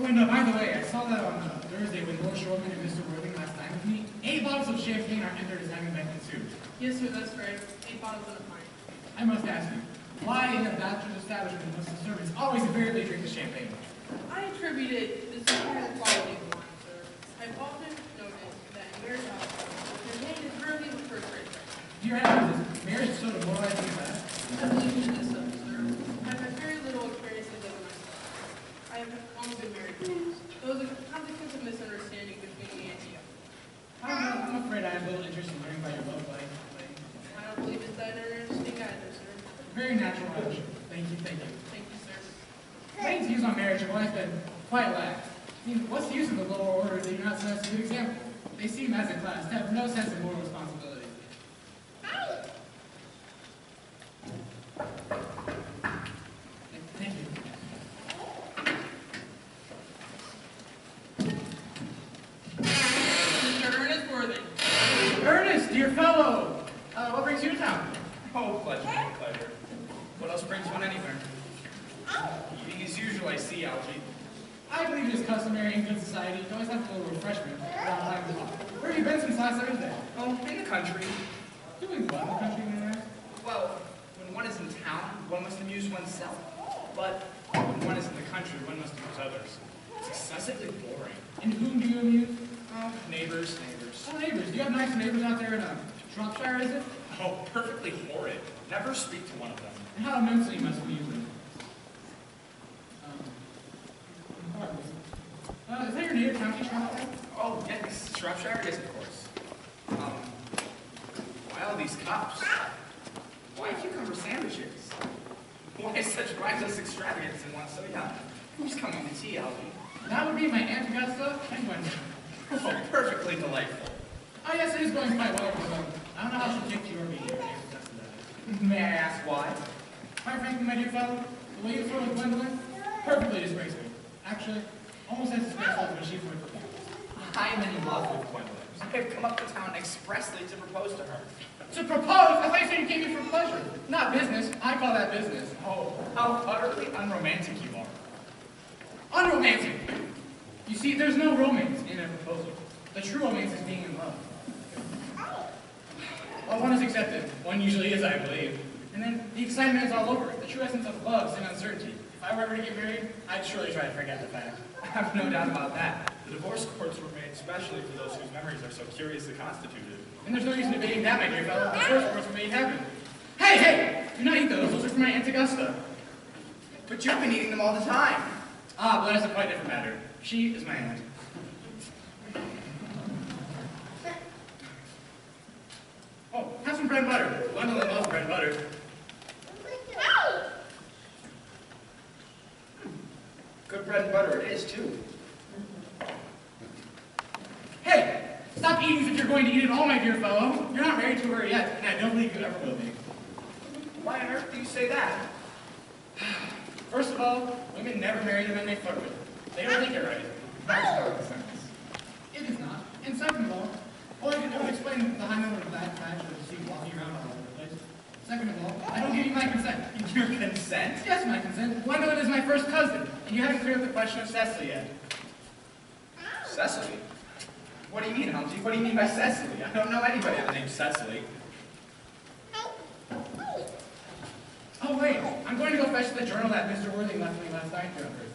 Oh, and by the way, I saw that on Thursday when Washburn and Mr. Worthing last night with me. 8 bottles of champagne are entered as having been consumed. Yes, sir, that's right. 8 bottles and a pint. I must ask you, why in a bachelor's establishment must the servants always invariably drink the champagne? I attribute it to the superior quality of wine, sir. I've often noticed that in marriage households, champagne is rarely the first rate drink. Dear heavens, is marriage so demoralizing as that? I believe it is so, sir. I've had very little experiences of it myself. I have only been married once. Those are consequence of misunderstanding between me and you. I'm afraid I have little interest in learning about your love life. I don't believe it's that interesting either, sir. Very natural action. Thank you, thank you. Thank you, sir. Lane's views on marriage have always been quite lax. I mean, what's the use of the lower order if they do not set us a good example? They seem, as a class, to have no sense of moral responsibility. Thank you. Mr. Ernest Worthing. Earnest, dear fellow! What brings you to town? Oh, pleasure, pleasure. What else brings one anywhere? Eating as usual, I see, Algie. I believe it is customary in good society to always have a little refreshment around time to talk. Where have you been since last Thursday? Oh, in the country. Doing what in the country, may I ask? Well, when one is in town, one must amuse oneself. But when one is in the country, one must amuse others. It's excessively boring. And whom do you amuse? Oh, neighbors, neighbors. Oh, neighbors. Do you have nice neighbors out there in Shropshire, is it? Oh, perfectly horrid. Never speak to one of them. And how immensely must we use them? Is that your native county, Shropshire? Oh, yes, Shropshire it is, of course. Why all these cups? Why cucumber sandwiches? Why such mindless extravagance in one so young? Who's coming to tea, Algie? That would be my Aunt Augusta and Gwendolyn. Oh, perfectly delightful. Oh, yes, it is going quite well, but I don't know how she'll take to your being here, Aunt Augusta. May I ask why? Quite frankly, my dear fellow, the way you flirt with Gwendolyn, perfectly disgraceful. Actually, almost as disgraceful as when she flirted with you. I am in love with Gwendolyn. I have come up to town expressly to propose to her. To propose? I thought you said you came here for pleasure. Not business. I call that business. Oh, how utterly unromantic you are. Unromantic. You see, there's no romance in a proposal. The true romance is being in love. Well, one is accepted. One usually is, I believe. And then the excitement is all over. The true essence of love is in uncertainty. If I were ever to get married, I'd surely try to forget the fact. I have no doubt about that. The divorce courts were made especially for those whose memories are so curiously constituted. And there's no use in debating that, my dear fellow. The divorce courts were made in heaven. Hey, hey! Do not eat those. Those are for my Aunt Augusta. But you've been eating them all the time. Ah, but that's a quite different matter. She is my aunt. Oh, have some bread and butter. Gwendolyn loves bread and butter. Good bread and butter it is, too. Hey! Stop eating as if you're going to eat it all, my dear fellow. You're not married to her yet, and I don't believe you ever will be. Why on earth do you say that? First of all, women never marry the men they flirt with. They don't think it right. That's not the sentence. It is not. And second of all, it would explain the high number of bad patches that you see walking around all over the place. Second of all, I don't give you my consent. Your consent? Yes, my consent. Gwendolyn is my first cousin, and you haven't cleared up the question of Cecily yet. Cecily? What do you mean, Algie? What do you mean by Cecily? I don't know anybody with the name Cecily. Oh, wait. I'm going to go fetch the journal that Mr. Worthing left me last night here on Thursday.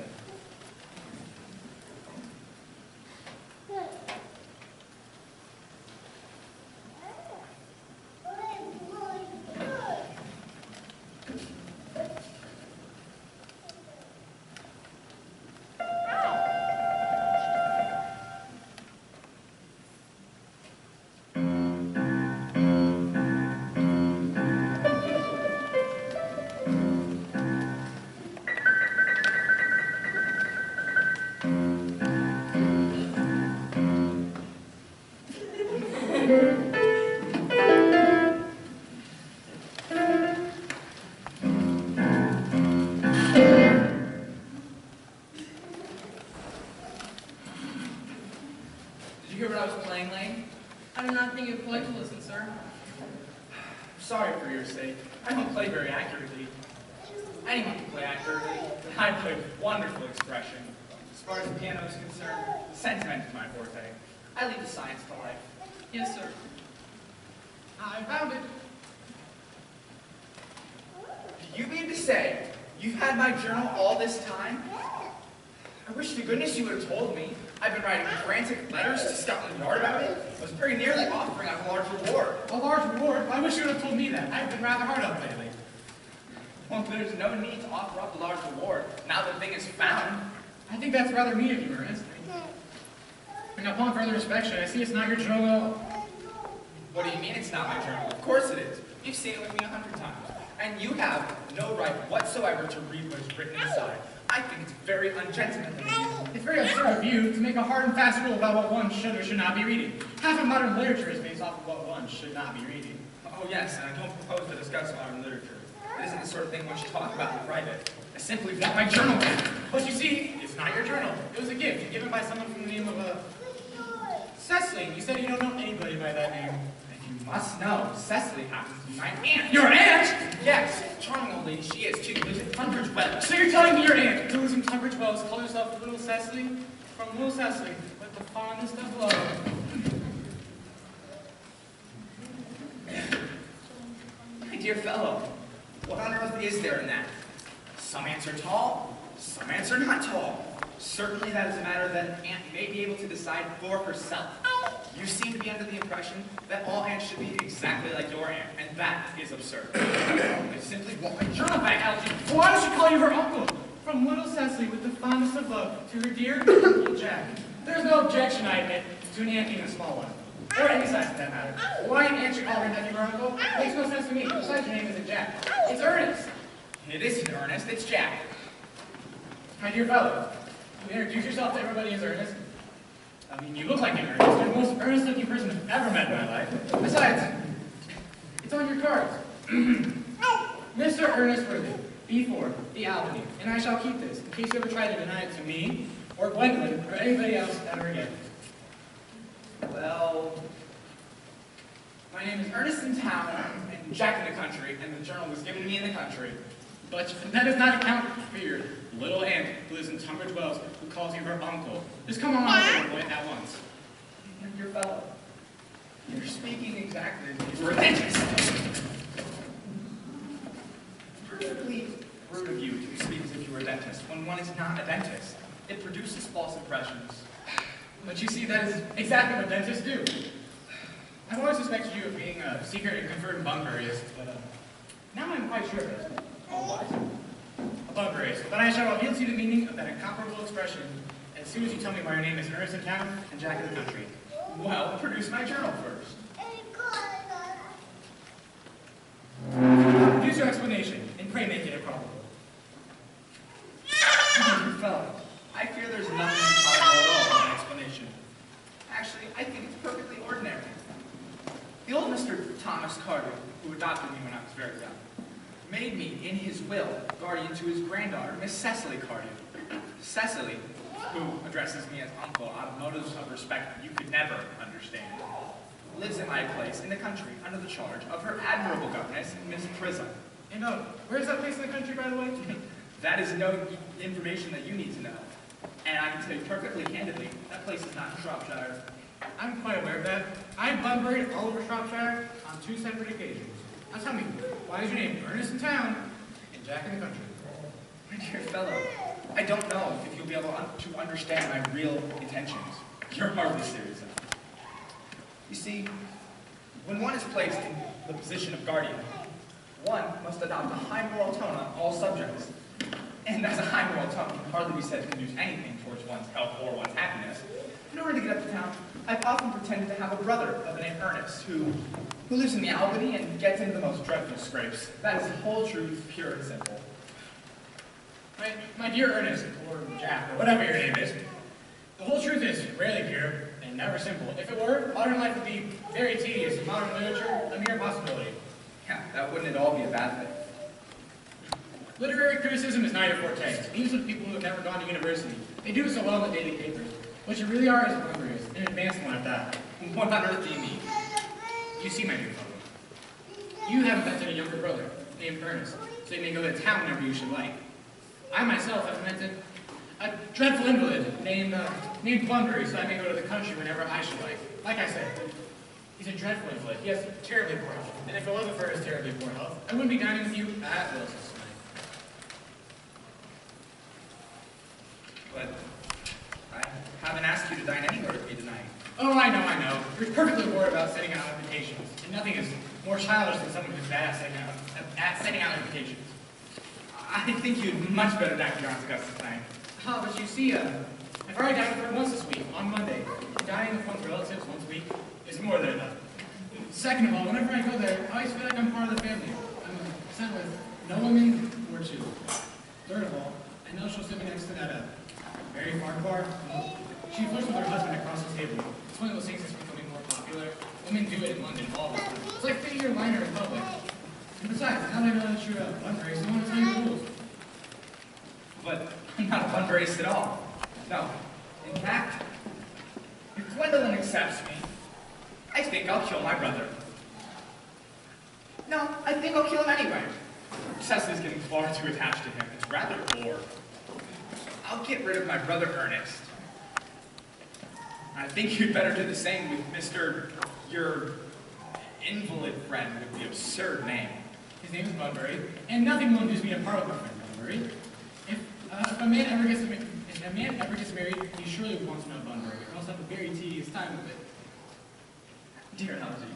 I do not think you'd like to listen, sir. Sorry for your sake. I don't play very accurately. Anyone can play accurately. I play with wonderful expression. As far as the piano is concerned, sentiment is my forte. I leave the science to life. Yes, sir. I found it. Do you mean to say you've had my journal all this time? I wish to goodness you would have told me. I've been writing frantic letters to Scotland Yard about it. I was very nearly offering up a large reward. A large reward? I wish you would have told me that. I've been rather hard up lately. Well, there's no need to offer up a large reward now the thing is found. I think that's rather mean of you, Ernest. And upon further inspection, I see it's not your journal at all. What do you mean it's not my journal? Of course it is. You've seen it with me 100 times. And you have no right whatsoever to read what is written inside. I think it's very ungentlemanly of you. It's very absurd of you to make a hard and fast rule about what one should or should not be reading. Half of modern literature is based off of what one should not be reading. Oh yes, and I don't propose to discuss modern literature. It isn't the sort of thing one should talk about in private. I simply want my journal back. But you see, it's not your journal. It was a gift given by someone from the name of Cecily. You said you don't know anybody by that name. And you must know, Cecily happens to be my aunt. Your aunt? Yes, charming old lady she is too. Lives in Tunbridge Wells. So you're telling me your aunt, who lives in Tunbridge Wells, calls herself Little Cecily? From Little Cecily, with the fondest of love. My dear fellow, what on earth is there in that? Some ants are tall, some ants are not tall. Certainly that is a matter that an ant may be able to decide for herself. You seem to be under the impression that all ants should be exactly like your ant, and that is absurd. I simply want my journal back, Algie. Why does she call you her uncle? From Little Cecily, with the fondest of love, to her dear Uncle Jack. There's no objection, I admit, to an ant being a small one. Or any size for that matter. Why an ant should call her nephew her uncle makes no sense to me. Besides, your name isn't Jack. It's Ernest. It isn't Ernest, it's Jack. My dear fellow, you introduce yourself to everybody as Ernest. I mean, you look like an Ernest. You're the most earnest-looking person I've ever met in my life. Besides, it's on your cards. Mr. Ernest Worthy, B4, the Albany, and I shall keep this in case you ever try to deny it to me, or Gwendolyn, or anybody else ever again. Well, my name is Ernest in town and Jack in the country, and the journal was given to me in the country. But that does not account for your little aunt who lives in Tunbridge Wells, who calls you her uncle. Just come on at once. My dear fellow, you're speaking exactly as if you were a dentist. Perfectly rude of you to speak as if you were a dentist when one is not a dentist. It produces false impressions. But you see, that is exactly what dentists do. I've always suspected you of being a secret and confirmed bunkerist, but now I'm quite sure of it. Oh, what? A bunkerist. But I shall reveal to you the meaning of that incomparable expression as soon as you tell me why your name is Ernest in town and Jack in the country. Well, produce my journal first. Produce your explanation, and pray make it improbable. Fellow, I fear there's nothing improbable at all in my explanation. Actually, I think it's perfectly ordinary. The old Mr. Thomas Carter, who adopted me when I was very young, made me, in his will, guardian to his granddaughter, Miss Cecily Carter. Cecily, who addresses me as uncle out of motives of respect that you could never understand, lives in my place in the country under the charge of her admirable governess, Miss Prism. And where's that place in the country, by the way? That is no information that you need to know. And I can tell you perfectly candidly, that place is not in Shropshire. I'm quite aware of that. I've bunburyed all over Shropshire on 2 separate occasions. Now tell me, why is your name Ernest in town and Jack in the country? My dear fellow, I don't know if you'll be able to understand my real intentions. You're hardly serious enough. You see, when one is placed in the position of guardian, one must adopt a high moral tone on all subjects. And as a high moral tone can hardly be said to induce anything towards one's health or one's happiness, in order to get up to town, I've often pretended to have a brother of the name Earnest, who lives in the Albany and gets into the most dreadful scrapes. That is the whole truth, pure and simple. My dear Ernest, or Jack, or whatever your name is, the whole truth is rarely pure and never simple. If it were, modern life would be very tedious and modern literature a mere possibility. Yeah, that wouldn't at all be a bad thing. Literary criticism is not your forte. It deals with people who have never gone to university. They do so well in the daily papers. What you really are is a bunkerist, an advanced one at that. What on earth do you mean? You see, my dear fellow, you have invented a younger brother named Ernest, so you may go to town whenever you should like. I myself have invented A dreadful invalid named Bunbury, so I may go to the country whenever I should like. Like I said, he's a dreadful invalid. He has terribly poor health. And if it wasn't for his terribly poor health, I wouldn't be dining with you at Wilson's tonight. But I haven't asked you to dine anywhere with me tonight. Oh, I know. You're perfectly bored about sending out invitations. And nothing is more childish than someone who's bad at sending out invitations. I think you'd much better dine with your Aunt Augusta tonight. Oh, but you see, I've already dined with her once this week, on Monday. Dining with one's relatives once a week is more than enough. Second of all, whenever I go there, I always feel like I'm part of the family. I'm sent with no woman or two. Third of all, I know she'll sit me next to that Mary Farquhar. She flirts with her husband across the table. It's one of those things that's becoming more popular. Women do it in London all the time. It's like fitting your liner in public. And besides, now that I know that you're a Bunbury, so I want to tell you the rules. But I'm not a Bunburyist at all. No. In fact, if Gwendolyn accepts me, I think I'll kill my brother. No, I think I'll kill him anyway. Cecily's getting far too attached to him. It's rather bored. I'll get rid of my brother Ernest. I think you'd better do the same with your invalid friend with the absurd name. His name is Bunbury, and nothing will induce me to part with my friend Bunbury. If a man ever gets married, he surely wants to know Bunbury, or else have a very tedious time with it. Dear Algie,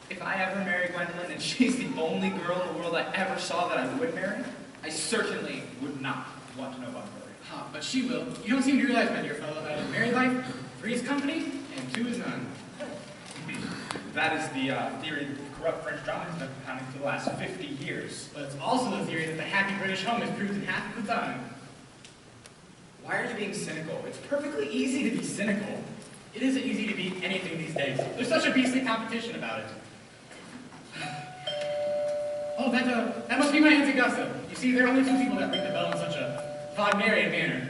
if I ever marry Gwendolyn and she's the only girl in the world I ever saw that I would marry, I certainly would not want to know Bunbury. But she will. You don't seem to realize, my dear fellow, that in married life, 3 is company, and 2 is none. That is the theory that the corrupt French drama has been propounding for the last 50 years. But it's also the theory that the happy British home is proved in half of the time. Why are you being cynical? It's perfectly easy to be cynical. It isn't easy to beat anything these days. There's such a beastly competition about it. Oh, that must be my Aunt Augusta. You see, there are only 2 people that ring the bell in such a Wagnerian manner.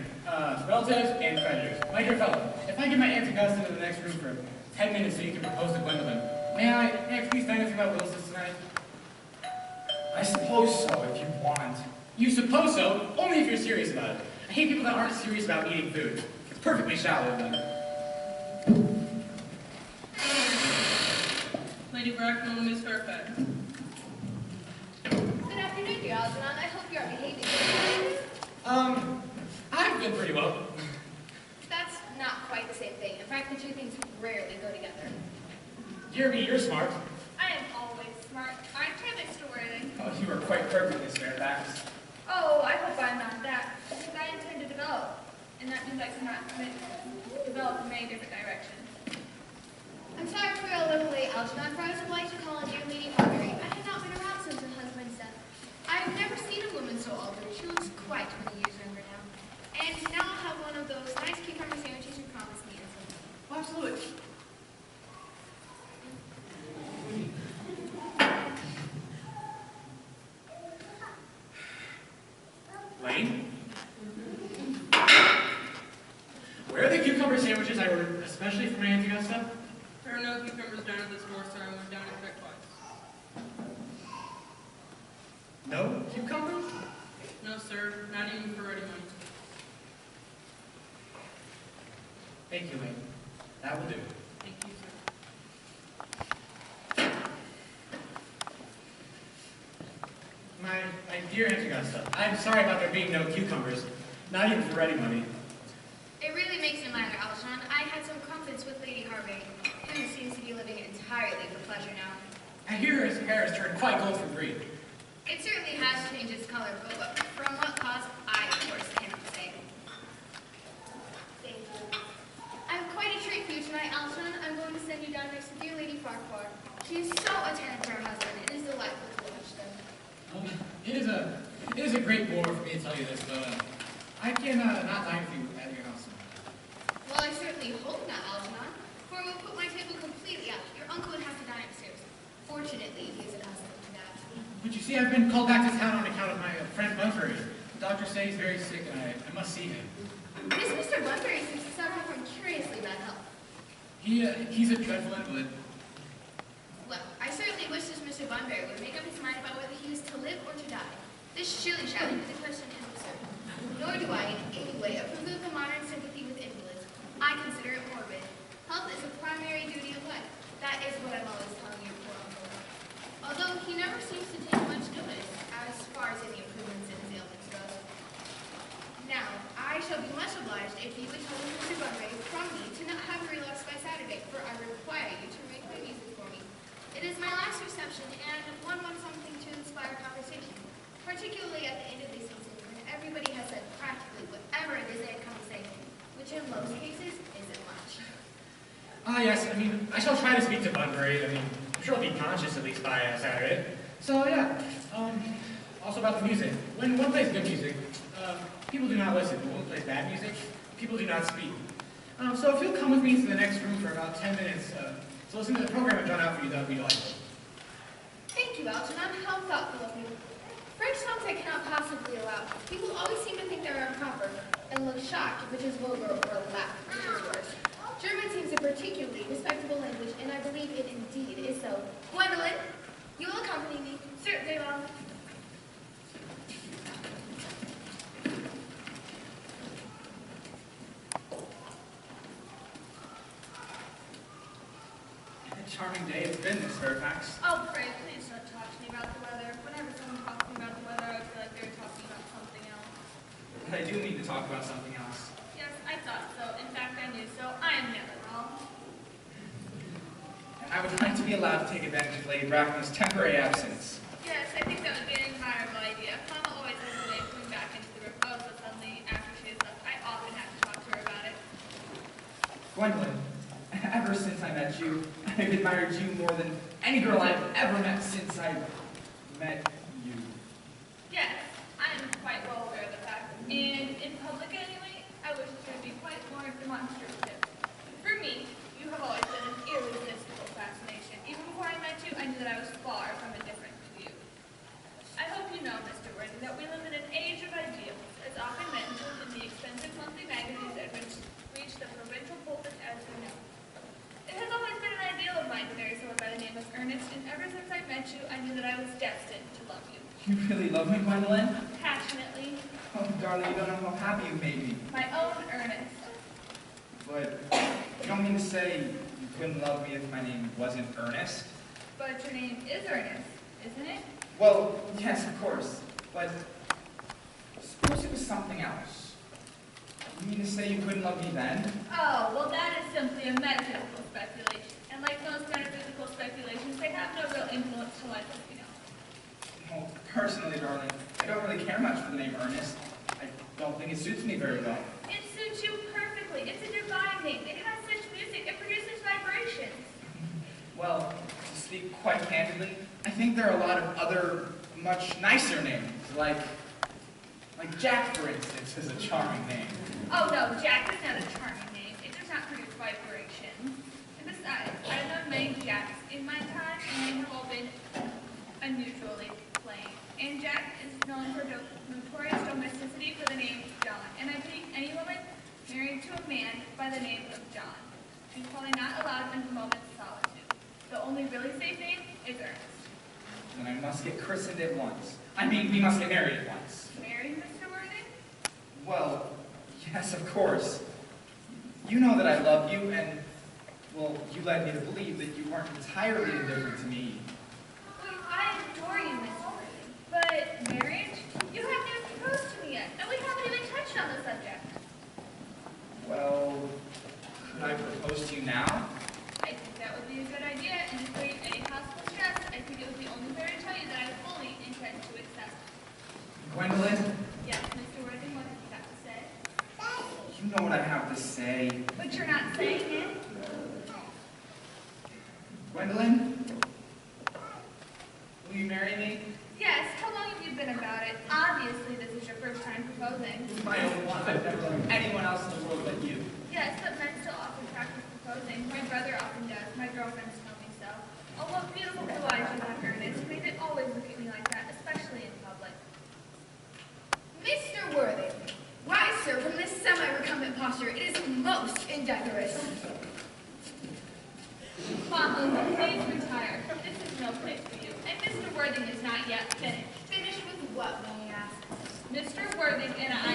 Relatives and creditors. My dear fellow, if I get my Aunt Augusta into the next room for 10 minutes so you can propose to Gwendolyn, may I please dine with you about Wilson's tonight? I suppose so, if you want. You suppose so? Only if you're serious about it. I hate people that aren't serious about eating food. It's perfectly shallow of them. Lady Bracknell and Miss Fairfax. Good afternoon, dear Algernon. I hope you are behaving. I've been pretty well. That's not quite the same thing. In fact, the 2 things rarely go together. Dear me, you're smart. I am always smart. Aren't I, Mr. Worthing? Oh, you are quite perfect, Miss Fairfax. Oh, I hope I'm not that, because I intend to develop. And that means I cannot commit to develop in many different directions. I'm sorry for a little late, Algernon, for I was obliged to call on dear Lady Bunbury. I had not been around since her husband's death. I have never seen a woman so altered. She looks quite 20 years younger now. And now I'll have one of those nice cucumber sandwiches you promised me. Oh, absolutely. Lane? Where are the cucumber sandwiches I ordered especially for my Aunt Augusta? There are no cucumbers down at the store, sir. I went down and checked twice. No cucumbers? No, sir. Not even for ready money. Thank you, Lane. That will do. Thank you, sir. My dear Aunt Augusta, I'm sorry about there being no cucumbers, not even for ready money. It really makes no matter, Algernon. I had some confidence with Lady Harvey, who seems to be living entirely for pleasure now. I hear his hair has turned quite gold from green. It certainly has changed its color, but from what cause, I, of course, cannot say. Thank you. I have quite a treat for you tonight, Algernon. I'm going to send you down next to dear Lady Farquhar. She is so attentive to her husband. It is delightful to watch them. It is a great bore for me to tell you this, but I can not dine with you at your house. Well, I certainly hope not, Algernon, for it will put my table completely out. Your uncle would have to dine upstairs. Fortunately, he is accustomed to that. But you see, I've been called back to town on account of my friend Bunbury. The doctor says he's very sick and I must see him. This Mr. Bunbury seems to suffer from curiously bad health. He's a dreadful invalid. Well, I certainly wish this Mr. Bunbury would make up his mind about whether he is to live or to die. This shilly-shally with the question is absurd. Nor do I in any way approve of the modern sympathy with invalids. I consider it morbid. Health is a primary duty of life. That is what I'm always telling your poor uncle. Although he never seems to take much notice as far as any improvements in his ailments goes. Now, I shall be much obliged if you would tell Mr. Bunbury from me to not have a relapse by Saturday, for I require you to make my music for me. It is my last reception, and one wants something to inspire conversation, particularly at the end of the season, when everybody has said practically whatever it is they had come to say, which in most cases isn't much. Ah, yes, I mean, I shall try to speak to Bunbury. I mean, I'm sure he'll be conscious at least by Saturday. So, yeah. Also about the music. When one plays good music, people do not listen. When one plays bad music, people do not speak. So if you'll come with me to the next room for about 10 minutes to listen to the program I've drawn out for you, that would be delightful. Thank you, Algernon. How thoughtful of you. French songs I cannot possibly allow. People always seem to think they're improper, and look shocked if it is vulgar or laugh, which is worse. German seems a particularly respectable language, and I believe it indeed is so. Gwendolyn, you will accompany me. Certainly, Mom. Charming day it's been, Miss Fairfax. Oh, pray, please don't talk to me about the weather. Whenever someone talks to me about the weather, I feel like they're talking about something else. But I do need to talk about something else. Yes, I thought so. In fact, I knew so. I am never wrong. And I would like to be allowed to take advantage of Lady Bracknell's temporary absence. Yes, I think that would be an admirable idea. Mama always has a way of coming back into the room. Oh, so suddenly, after she has left, I often have to talk to her about it. Gwendolyn, ever since I met you, I've admired you more than any girl I've ever met since I met you. Yes, I am quite well aware of the fact. And in public anyway, I wish it could be quite more demonstrative. For me, you have always been an irresistible fascination. Even before I met you, I knew that I was far from indifferent to you. I hope you know, Mr. Worthing, that we live in an age of ideals, as often mentioned in the expensive monthly magazines that reach the provincial pulpit as we know. It has always been an ideal of mine to marry someone by the name of Earnest, and ever since I met you, I knew that I was destined to love you. You really love me, Gwendolyn? Passionately, Oh, darling, you don't know how happy you've made me. my own Earnest. But you don't mean to say you couldn't love me if my name wasn't Ernest? But your name is Earnest, isn't it? Well, yes, of course. But suppose it was something else. You mean to say you couldn't love me then? Oh, well that is simply a metaphysical speculation. And like most metaphysical speculations, they have no real influence to life as we know. Well, personally, darling, I don't really care much for the name Ernest. I don't think it suits me very well. It suits you perfectly. It's a divine name. It has such music. It produces vibrations. Well, to speak quite candidly, I think there are a lot of other, much nicer names, like Jack, for instance, is a charming name. Oh no, Jack is not a charming name. It does not produce vibrations. And besides, I have known many Jacks in my time, and they have all been unusually plain. And Jack is known for notorious domesticity for the name John. And I believe any woman married to a man by the name of John is probably not allowed in a moment's solitude. The only really safe name is Ernest. Then I must get christened at once. I mean, we must get married at once. Married, Mr. Worthing? Well, yes, of course. You know that I love you, and, well, you led me to believe that you weren't entirely indifferent to me. Well, I adore you, Mr. Worthing. But marriage? You haven't even proposed to me yet, and we haven't even touched on the subject. Well, could I propose to you now? I think that would be a good idea, and to create any possible stress, I think it would be only fair to tell you that I fully intend to accept. Gwendolyn, Yes, Mr. Worthing, what have you got to say? you know what I have to say. But you're not saying it. Gwendolyn, will you marry me? Yes, how long have you been about it? Obviously, this is your first time proposing. My own one. I've never loved anyone else in the world but you. Yes, but men still often practice proposing. My brother often does. My girlfriends tell me so. Oh, what beautiful blue eyes you have, Ernest. May they always look at me like that, especially in public. Mr. Worthing, why, sir, from this semi-recumbent posture, it is most indecorous. Mama, please retire. This is no place for you. And Mr. Worthing is not yet finished. Finished with what, may I ask? Mr. Worthing and I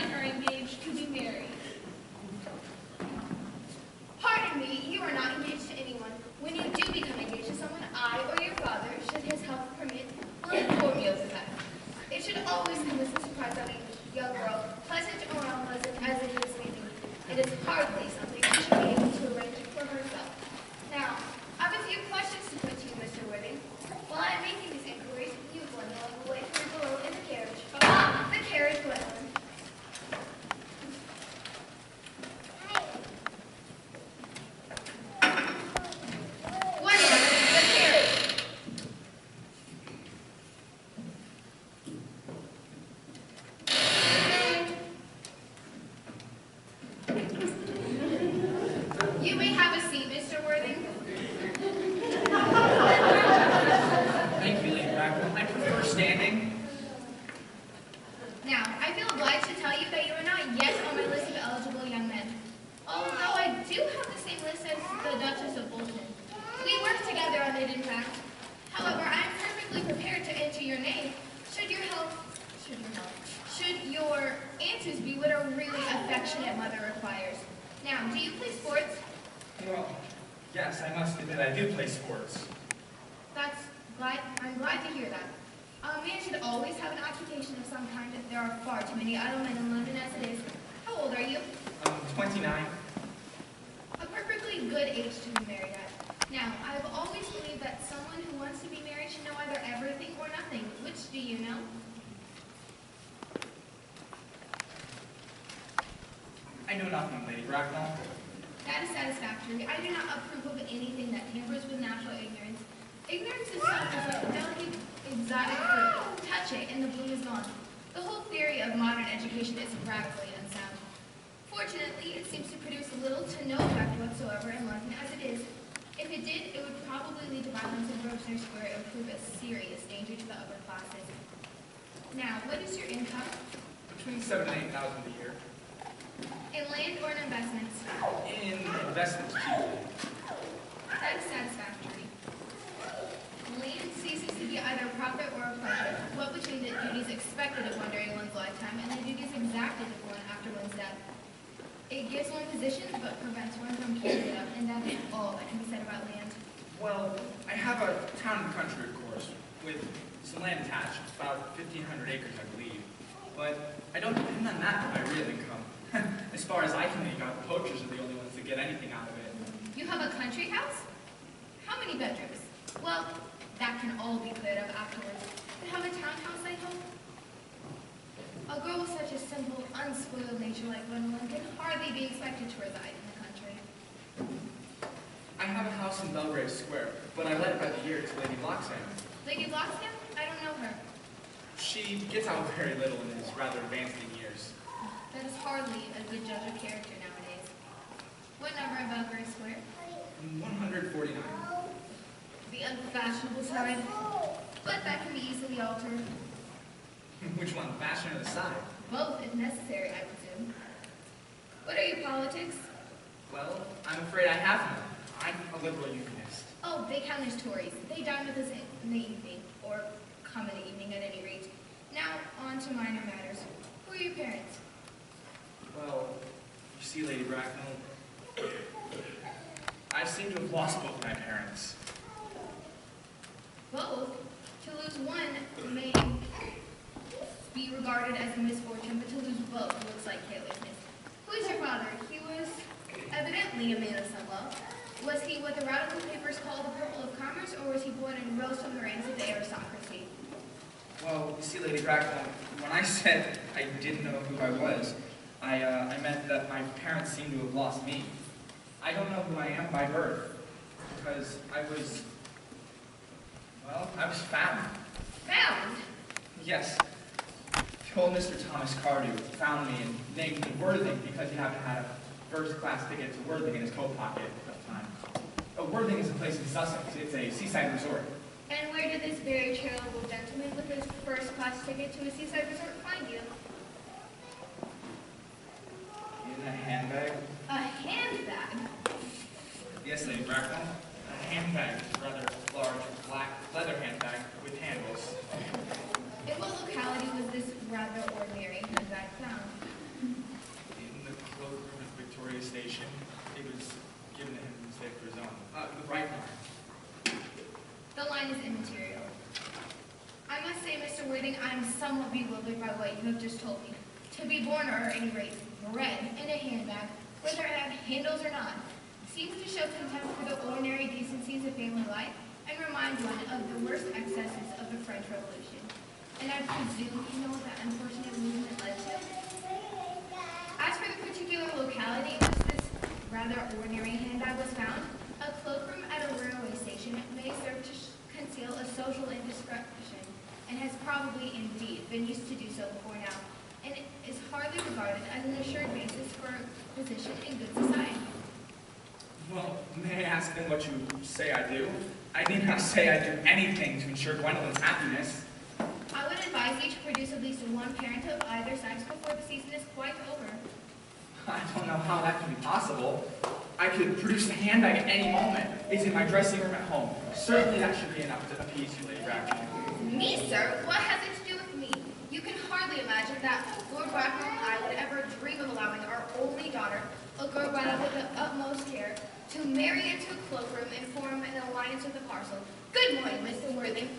Well, yes, I must admit I do play sports. I'm glad to hear that. A man should always have an occupation of some kind. There are far too many idle men in London as it is. How old are you? 29. A perfectly good age to be married at. Now, I've always believed that someone who wants to be married should know either everything or nothing. Which do you know? I know nothing, Lady Bracknell. That is satisfactory. I do not approve of anything that tampers with natural ignorance. Ignorance itself is like a delicate, exotic fruit. Touch it, and the bloom is gone. The whole theory of modern education is radically unsound. Fortunately, it seems to produce little to no effect whatsoever in London as it is. If it did, it would probably lead to violence in Grosvenor Square and prove a serious danger to the upper classes. Now, what is your income? Between 7,000 and 8,000 a year. In land or in investments? In investments, chiefly. That is satisfactory. Land ceases to be either a profit or a pleasure, what between the duties expected of one during one's lifetime and the duties exacted of one after one's death. It gives one position, but prevents one from keeping it up, and that is all that can be said about land. Well, I have a town and country, of course, with some land attached, about 1,500 acres, I believe. But I don't depend on that for my real income. As far as I can make out, the poachers are the only ones that get anything out of it. You have a country house? How many bedrooms? Well, that can all be cleared up afterwards. But have a townhouse, I hope? A girl with such a simple, unspoiled nature like Gwendolyn can hardly be expected to reside in the country. I have a house in Belgrave Square, but I let it by the year to Lady Bloxham. Lady Bloxham? I don't know her. She gets out very little and is rather advanced in years. That is hardly a good judge of character nowadays. What number of Belgrave Square? 149. The unfashionable side. But that can be easily altered. Which one, the fashion or the side? Both, if necessary, I presume. What are your politics? Well, I'm afraid I have none. I'm a liberal unionist. Oh, they count as Tories. They dine with us in the evening, or come in the evening at any rate. Now, on to minor matters. Who are your parents? Well, you see, Lady Bracknell, I seem to have lost both my parents. Both? To lose one may be regarded as a misfortune, but to lose both looks like carelessness. Who is your father? He was evidently a man of some wealth. Was he what the radical papers call the purple of commerce, or was he born and rose from the ranks of the aristocracy? Well, you see, Lady Bracknell, when I said I didn't know who I was, I meant that my parents seem to have lost me. I don't know who I am by birth, because I was found. Found? Yes. The old Mr. Thomas Cardew found me and named me Worthing because he happened to have a first-class ticket to Worthing in his coat pocket at the time. Worthing is a place in Sussex. It's a seaside resort. And where did this very charitable gentleman with his first-class ticket to a seaside resort find you? In a handbag? A handbag? Yes, Lady Bracknell. A handbag, a rather large black leather handbag with handles. In what locality was this rather ordinary handbag found? In the cloakroom at Victoria Station. It was given to him in mistake for his own. The right line. The line is immaterial. I must say, Mr. Worthing, I am somewhat bewildered by what you have just told me. To be born, or at any rate, bred in a handbag, whether it had handles or not, seems to show contempt for the ordinary decencies of family life and remind one of the worst excesses of the French Revolution. And I presume you know what that unfortunate movement led to? As for the particular locality in which this rather ordinary handbag was found, a cloakroom at a railway station may serve to conceal a social indiscretion, and has probably indeed been used to do so before now, and it is hardly regarded as an assured basis for a position in good society. Well, may I ask then what you say I do? I need not say I do anything to ensure Gwendolyn's happiness. I would advise you to produce at least one parent of either sex before the season is quite over. I don't know how that can be possible. I could produce the handbag at any moment. It's in my dressing room at home. Certainly that should be enough to appease you, Lady Bracknell. Me, sir? What has it to do with me? You can hardly imagine that Lord Bracknell and I would ever dream of allowing our only daughter, a girl brought up with the utmost care, to marry into a cloakroom and form an alliance with the parcel. Good morning, Mr. Worthing.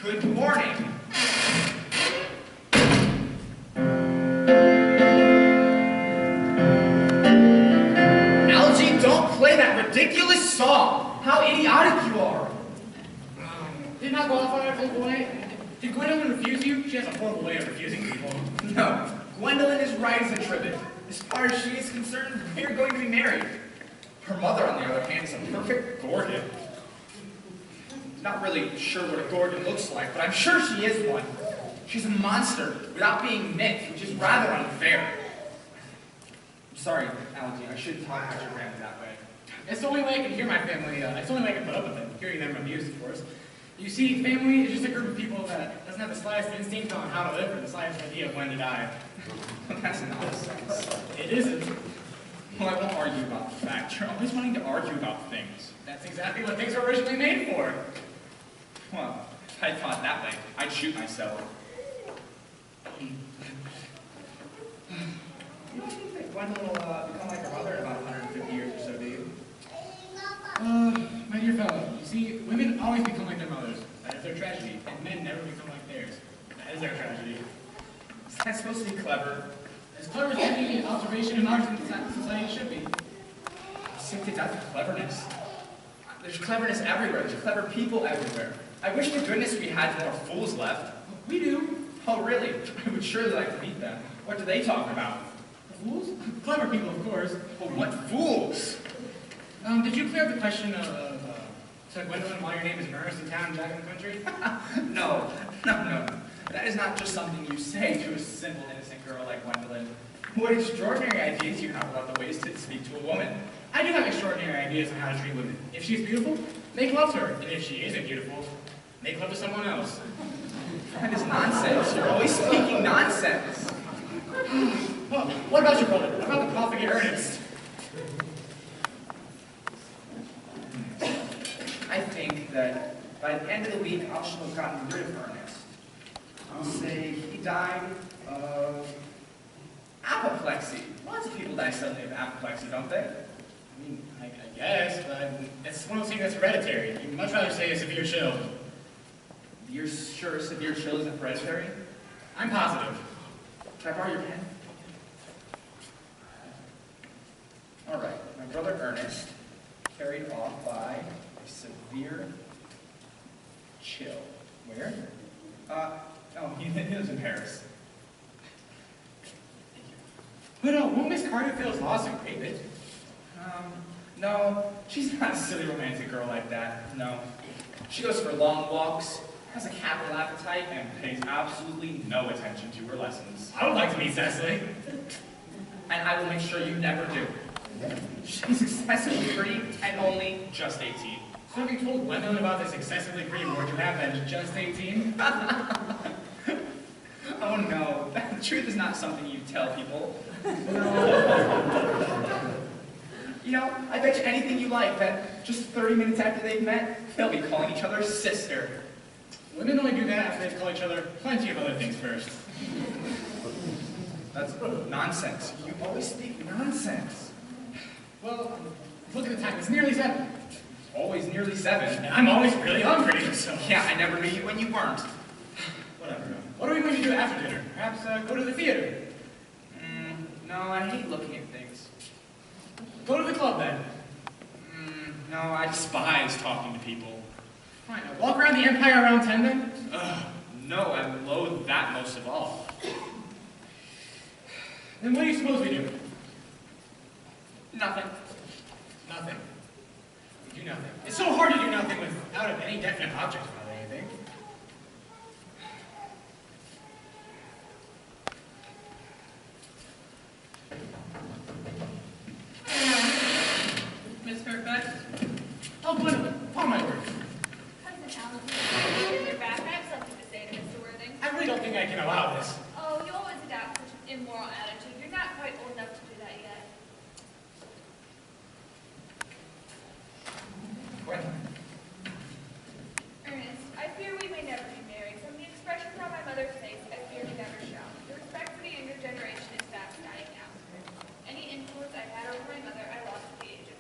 Good morning. Algie, don't play that ridiculous song. How idiotic you are. Did not go off on her full way. Did Gwendolyn refuse you? She has a horrible way of refusing people. No, Gwendolyn is right as a trivet. As far as she is concerned, we are going to be married. Her mother, on the other hand, is a perfect Gorgon. Not really sure what a Gorgon looks like, but I'm sure she is one. She's a monster without being Nick, which is rather unfair. I'm sorry, Algie, I shouldn't talk about your family that way. It's the only way I can hear my family, it's the only way I can put up with it, hearing them abused, of course. You see, family is just a group of people that doesn't have the slightest instinct on how to live or the slightest idea of when to die. That's nonsense. It isn't. Well, I won't argue about the fact. You're always wanting to argue about things. That's exactly what things were originally made for. Well, if I thought that way, I'd shoot myself. You don't think that Gwendolyn will become like her mother in about 150 years or so, do you? My dear fellow, you see, women always become like their mothers. That is their tragedy. And men never become like theirs. That is their tragedy. Is that supposed to be clever? As clever as any observation in our society should be. I'm sick to death of cleverness. There's cleverness everywhere. There's clever people everywhere. I wish to goodness we had more fools left. We do. Oh, really? I would surely like to meet them. What do they talk about? Fools? Clever people, of course. Well, what fools? Did you clear up the question of so Gwendolyn, why your name is Earnest in town, Jack in the country? No. That is not just something you say to a simple, innocent girl like Gwendolyn. What extraordinary ideas you have about the ways to speak to a woman. I do have extraordinary ideas on how to treat women. If she's beautiful, make love to her. And if she isn't beautiful, make love to someone else. That is nonsense. You're always speaking nonsense. Well, what about your brother? What about the profligate Earnest? I think that by the end of the week, I should have gotten rid of Earnest. I'll say he died of apoplexy. Lots of people die suddenly of apoplexy, don't they? I mean, I guess, but it's one of those things that's hereditary. You'd much rather say a severe chill. You're sure severe chill isn't hereditary? I'm positive. Can I borrow your pen? All right, my brother Ernest carried off by a severe chill. Where? He lives in Paris. But won't Miss Carter feel his loss and grieve it? No, she's not a silly romantic girl like that, no. She goes for long walks, has a capital appetite, and pays absolutely no attention to her lessons. I would like to meet Cecily. And I will make sure you never do. She's excessively pretty and only just 18. So have you told Gwendolyn about this excessively pretty word you have that is just 18? Oh no, the truth is not something you tell people. You know, I bet you anything you like that just 30 minutes after they've met, they'll be calling each other sister. Women only do that after they call each other plenty of other things first. That's nonsense. You always speak nonsense. Well, look at the time. It's nearly 7. Always nearly 7. And I'm always really hungry, so... Yeah, I never knew you when you weren't. Whatever. What are we going to do after dinner? Perhaps go to the theater? No, I hate looking at things. Go to the club, then. No, I despise talking to people. Fine. Walk around the Empire around 10, then? No, I loathe that most of all. Then what do you suppose we do? Nothing. Nothing. We do nothing. It's so hard to do nothing without any definite object about anything. Miss Fairfax? Oh, Gwendolyn, upon my word. Cousin Allison, you're back. I have something to say to Mr. Worthing. I really don't think I can allow this. Oh, you always adopt such an immoral attitude. You're not quite old enough to do that yet. Gwendolyn. Ernest, I fear we may never be married. From the expressions on my mother's face, I fear we never shall. The respect for the younger generation is fast dying out. Any influence I had over my mother, I lost at the age of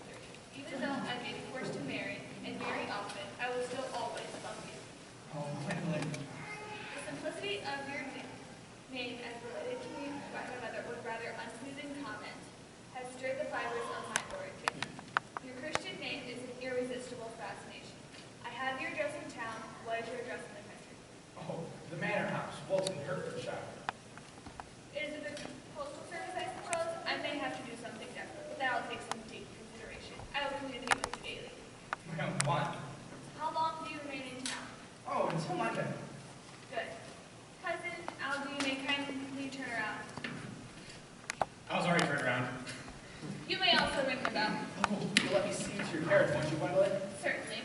carrots, won't you, Gwendolyn? Certainly.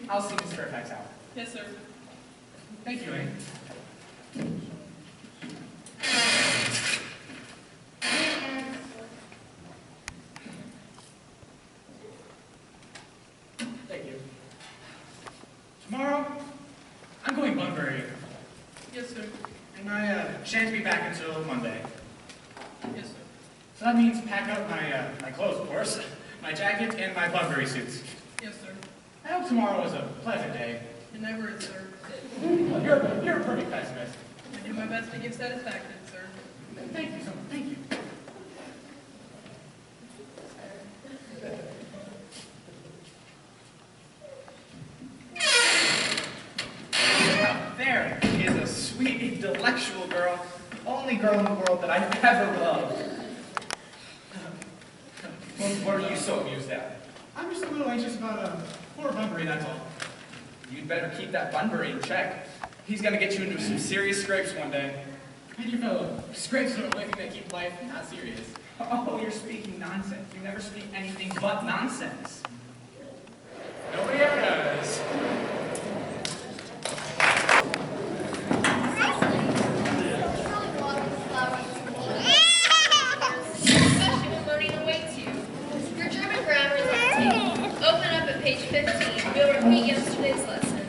I'll see Miss Fairfax out. Yes, sir. Thank you, Amy. Thank you. Tomorrow, I'm going Bunbury, Yes, sir. and I shan't be back until Monday. Yes, sir. So that means pack up my clothes, of course, my jacket, and my Bunbury suits. Yes, sir. I hope tomorrow is a pleasant day. It never is, sir. You're a perfect pessimist. I do my best to give satisfaction, sir. Thank you so much. Thank you. Now, there is a sweet, intellectual girl, the only girl in the world that I've ever loved. What are you so amused at? I'm just a little anxious about poor Bunbury, that's all. You'd better keep that Bunbury in check. He's gonna get you into some serious scrapes one day. My dear fellow, scrapes are the only thing that keep life not serious. Oh, you're speaking nonsense. You never speak anything but nonsense. Nobody ever does. Especially when learning awaits you. Your German grammar is on the table. Open up at page 15. We'll repeat yesterday's lesson.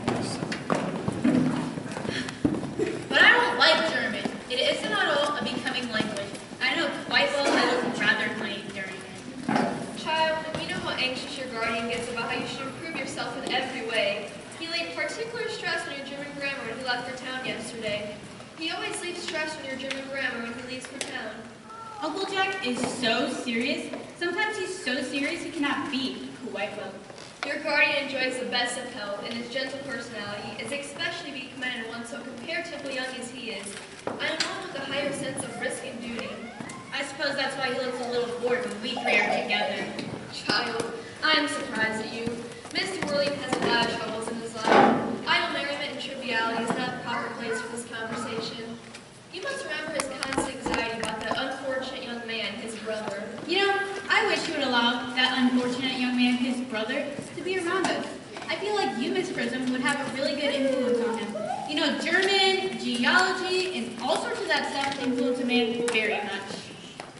But I don't like German. It isn't at all a becoming language. I know quite well I was rather plain during it. Child, you know how anxious your guardian gets about how you should improve yourself in every way. He laid particular stress on your German grammar when he left for town yesterday. He always leaves stress on your German grammar when he leaves for town. Uncle Jack is so serious. Sometimes he's so serious he cannot be quite well. Your guardian enjoys the best of health, and his gentle personality is especially to be commended in one so comparatively young as he is. I am one with a higher sense of risk and duty. I suppose that's why he looks a little bored when we three are together. Child, I am surprised at you. Mr. Worthing has a lot of troubles in his life. Idle merriment and triviality is not the proper place for this conversation. You must remember his constant anxiety about that unfortunate young man, his brother. You know, I wish you would allow that unfortunate young man, his brother, to be around us. I feel like you, Miss Prism, would have a really good influence on him. You know, German, geology, and all sorts of that stuff influence a man very much.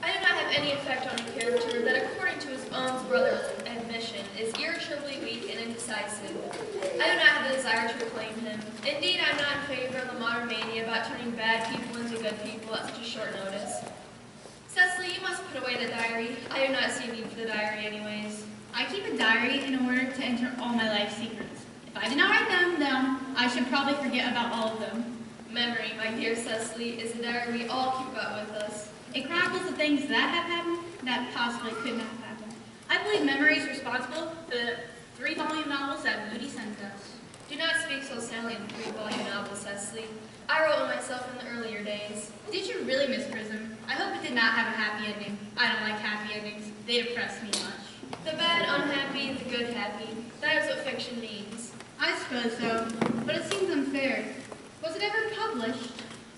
I do not have any effect on a character that, according to his own brother's admission, is irritably weak and indecisive. I do not have the desire to reclaim him. Indeed, I am not in favor of the modern mania about turning bad people into good people at such a short notice. Cecily, you must put away the diary. I do not see a need for the diary anyways. I keep a diary in order to enter all my life secrets. If I did not write them down, I should probably forget about all of them. Memory, my dear Cecily, is a diary we all keep out with us. It chronicles the things that have happened that possibly could not have happened. I believe memory is responsible for the 3-volume novels that Moody sent us. Do not speak so soundly in the 3-volume novel, Cecily. I wrote one myself in the earlier days. Did you really, Miss Prism? I hope it did not have a happy ending. I don't like happy endings. They depress me much. The bad unhappy, the good happy. That is what fiction means. I suppose so, but it seems unfair. Was it ever published?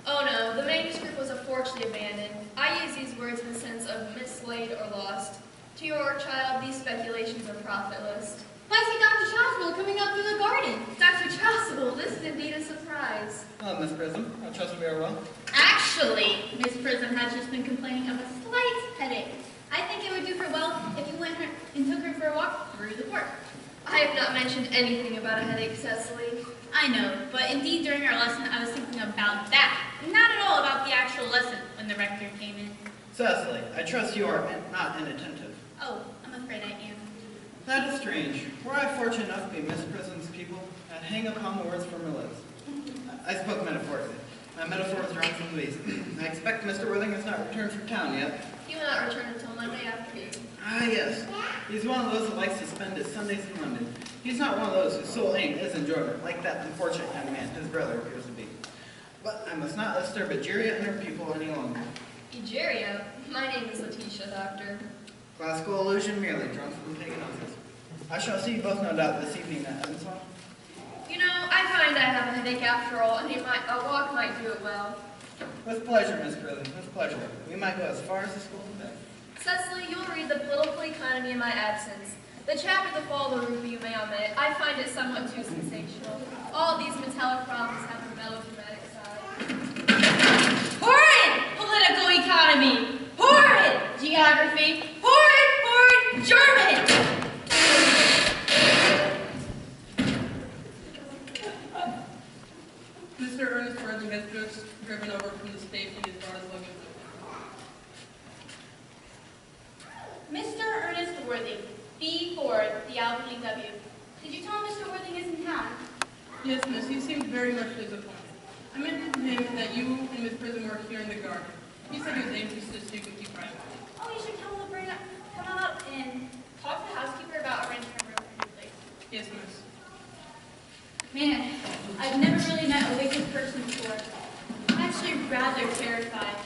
Oh no, the manuscript was unfortunately abandoned. I use these words in the sense of mislaid or lost. To your child, these speculations are profitless. I see Dr. Chasuble coming up through the garden. Dr. Chasuble, this is indeed a surprise. Hello, Miss Prism. I trust we are well. Actually, Miss Prism has just been complaining of a slight headache. I think it would do her well if you went and took her for a walk through the park. I have not mentioned anything about a headache, Cecily. I know, but indeed during our lesson I was thinking about that, not at all about the actual lesson when the rector came in. Cecily, I trust you are not inattentive. Oh, I'm afraid I am. That is strange. Were I fortunate enough to be Miss Prism's pupil, I'd hang upon the words from her lips. I spoke metaphorically. My metaphor was drawn from Louise. I expect Mr. Worthing has not returned from town yet. He will not return until Monday afternoon. Ah, yes. He's one of those that likes to spend his Sundays in London. He's not one of those whose sole aim is enjoyment, like that unfortunate young man his brother appears to be. But I must not disturb Egeria and her pupil any longer. Egeria? My name is Letitia, Doctor. Classical illusion merely, drawn from pagan authors. I shall see you both no doubt this evening at Evans Hall. You know, I find mind I have a headache after all, and a walk might do it well. With pleasure, Miss Prism, with pleasure. We might go as far as the school today. Cecily, you'll read the political economy in my absence. The chapter The Fall of the Rupee you may omit. I find it somewhat too sensational. All these metallic problems have a melodramatic side. Horrid political economy! Horrid geography! Horrid German! Mr. Ernest Worthing has just driven over from the station and has brought his luggage with him. Mr. Ernest Worthing, B. Ford, the Albany W. Did you tell him Mr. Worthing is in town? Yes, miss, he seemed very much disappointed. I mentioned to him that you and Miss Prism were here in the garden. He said he was anxious to speak with you privately. Oh, you should tell him to come up and talk to the housekeeper about arranging a room for his place. Yes, miss. Man, I've never really met a wicked person before. I'm actually rather terrified.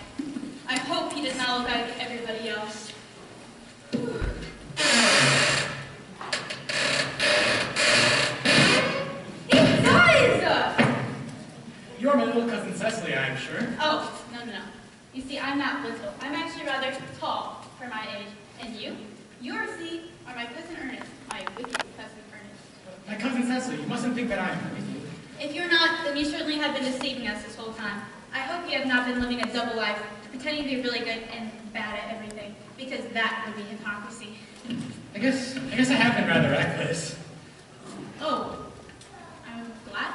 I hope he does not look like everybody else. He does! You're my little cousin Cecily, I'm sure. Oh, no. You see, I'm not little. I'm actually rather tall for my age. And you? You, see, are my cousin Ernest, my wicked cousin Ernest. My cousin Cecily, you mustn't think that I'm with you. If you're not, then you certainly have been deceiving us this whole time. I hope you have not been living a double life, pretending to be really good and bad at everything, because that would be hypocrisy. I guess I have been rather reckless. Oh, I'm glad.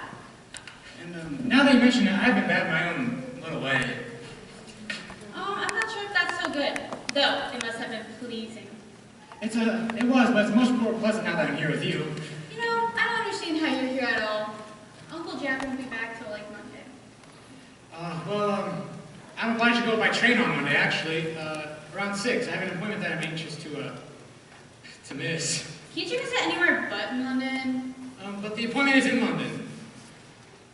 And now that you mention it, I have been bad in my own little way. Oh, I'm not sure if that's so good, though it must have been pleasing. It was, but it's much more pleasant now that I'm here with you. You know, I don't understand how you're here at all. Uncle Jack won't be back till like Monday. I'm obliged to go by train on Monday, actually. Around 6. I have an appointment that I'm anxious to miss. Can't you miss it anywhere but in London? But the appointment is in London.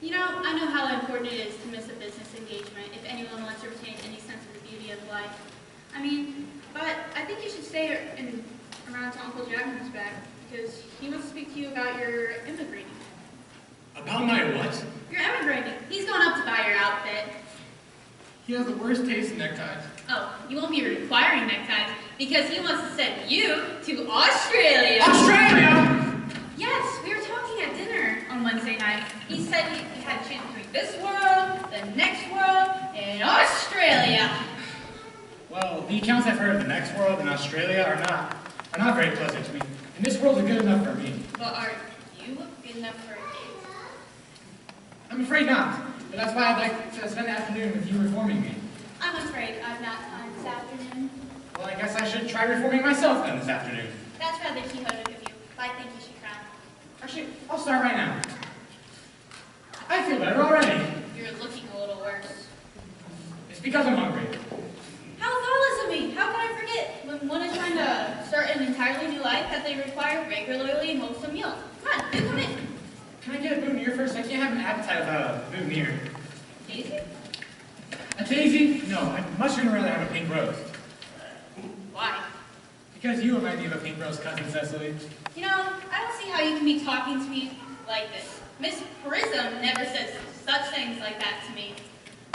You know, I know how important it is to miss a business engagement if anyone wants to retain any sense of the beauty of life. I mean, but I think you should stay around till Uncle Jack comes back, because he wants to speak to you about your immigrating. About my what? You're emigrating. He's going up to buy your outfit. He has the worst taste in neckties. Oh, you won't be requiring neckties because he wants to send you to Australia. Australia! Yes, we were talking at dinner on Wednesday night. He said he had a chance to meet this world, the next world, and Australia. Well, the accounts I've heard of the next world and Australia are not very pleasant to me. And this world is good enough for me. But are you good enough for a date? I'm afraid not. But that's why I'd like to spend the afternoon with you reforming me. I'm afraid I've not time this afternoon. Well, I guess I should try reforming myself then this afternoon. That's rather quixotic of you, but I think you should try. Actually, I'll start right now. I feel better already. You're looking a little worse. It's because I'm hungry. How thoughtless of me! How could I forget when one is trying to start an entirely new life that they require regularly and wholesome meals? Come on, do come in. Can I get a boutonniere first? I can't have an appetite without a boutonniere. Daisy? A daisy? No, I'd much rather have a pink rose. Why? Because you remind me of a pink rose, cousin Cecily. You know, I don't see how you can be talking to me like this. Miss Prism never says such things like that to me.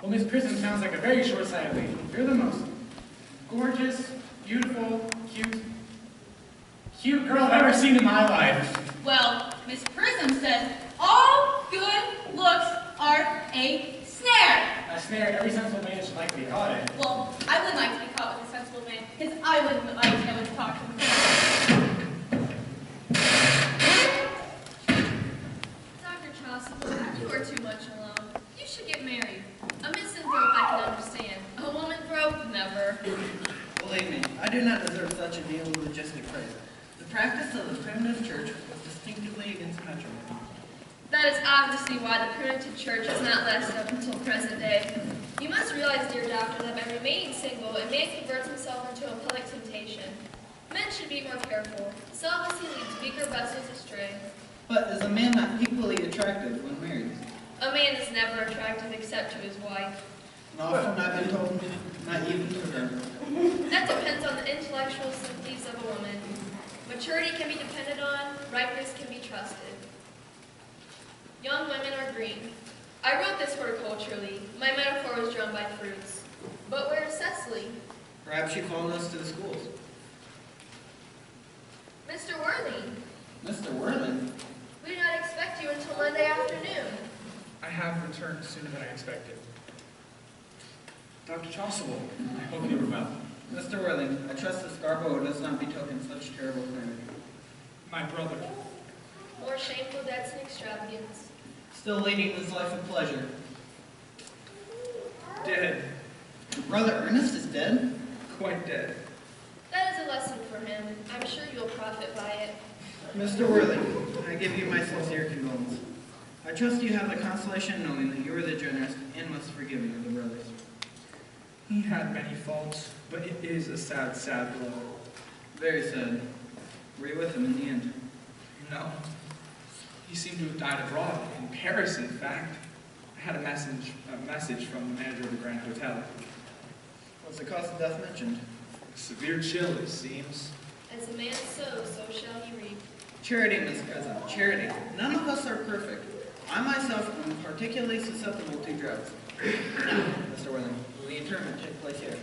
Well, Miss Prism sounds like a very short-sighted lady. You're the most gorgeous, beautiful, cute girl I've ever seen in my life. Well, Miss Prism says all good looks are a snare. A snare every sensible man should like to be caught in. Well, I would like to be caught with a sensible man, because I wouldn't like to know what to talk to him. Dr. Chaucer, you are too much alone. You should get married. A misanthrope I can understand. A womanthrope, never. Believe me, I do not deserve such a neologistic phrase. The practice of the primitive church was distinctively against matrimony. That is obviously why the primitive church has not lasted up until present day. You must realize, dear doctor, that by remaining single, a man converts himself into a public temptation. Men should be more careful. Celibacy leads weaker vessels astray. But is a man not equally attractive when married? A man is never attractive except to his wife. Often I've been told, not even to her. That depends on the intellectual sympathies of a woman. Maturity can be depended on, ripeness can be trusted. Young women are green. I wrote this horticulturally. My metaphor was drawn by fruits. But where is Cecily? Perhaps she followed us to the schools. Mr. Worthing, Mr. Worthing? we did not expect you until Monday afternoon. I have returned sooner than I expected. Dr. Chasuble, I hope you were well. Mr. Worthing, I trust that Scarborough does not betoken such terrible calamity. My brother. More shameful debts and extravagance. Still leading this life of pleasure. Dead. Your brother Ernest is dead? Quite dead. That is a lesson for him. I'm sure you'll profit by it. Mr. Worthing, I give you my sincere condolence. I trust you have the consolation knowing that you are the generous and most forgiving of the brothers. He had many faults, but it is a sad, sad blow. Very sad. Were you with him in the end? No. He seemed to have died abroad, in Paris, in fact. I had a message from the manager of the Grand Hotel. What's the cause of death mentioned? A severe chill, it seems. As a man sows, so shall he reap. Charity, Miss President, charity. None of us are perfect. I myself am particularly susceptible to drugs. Now, Mr. Worthing, will the interment take place here?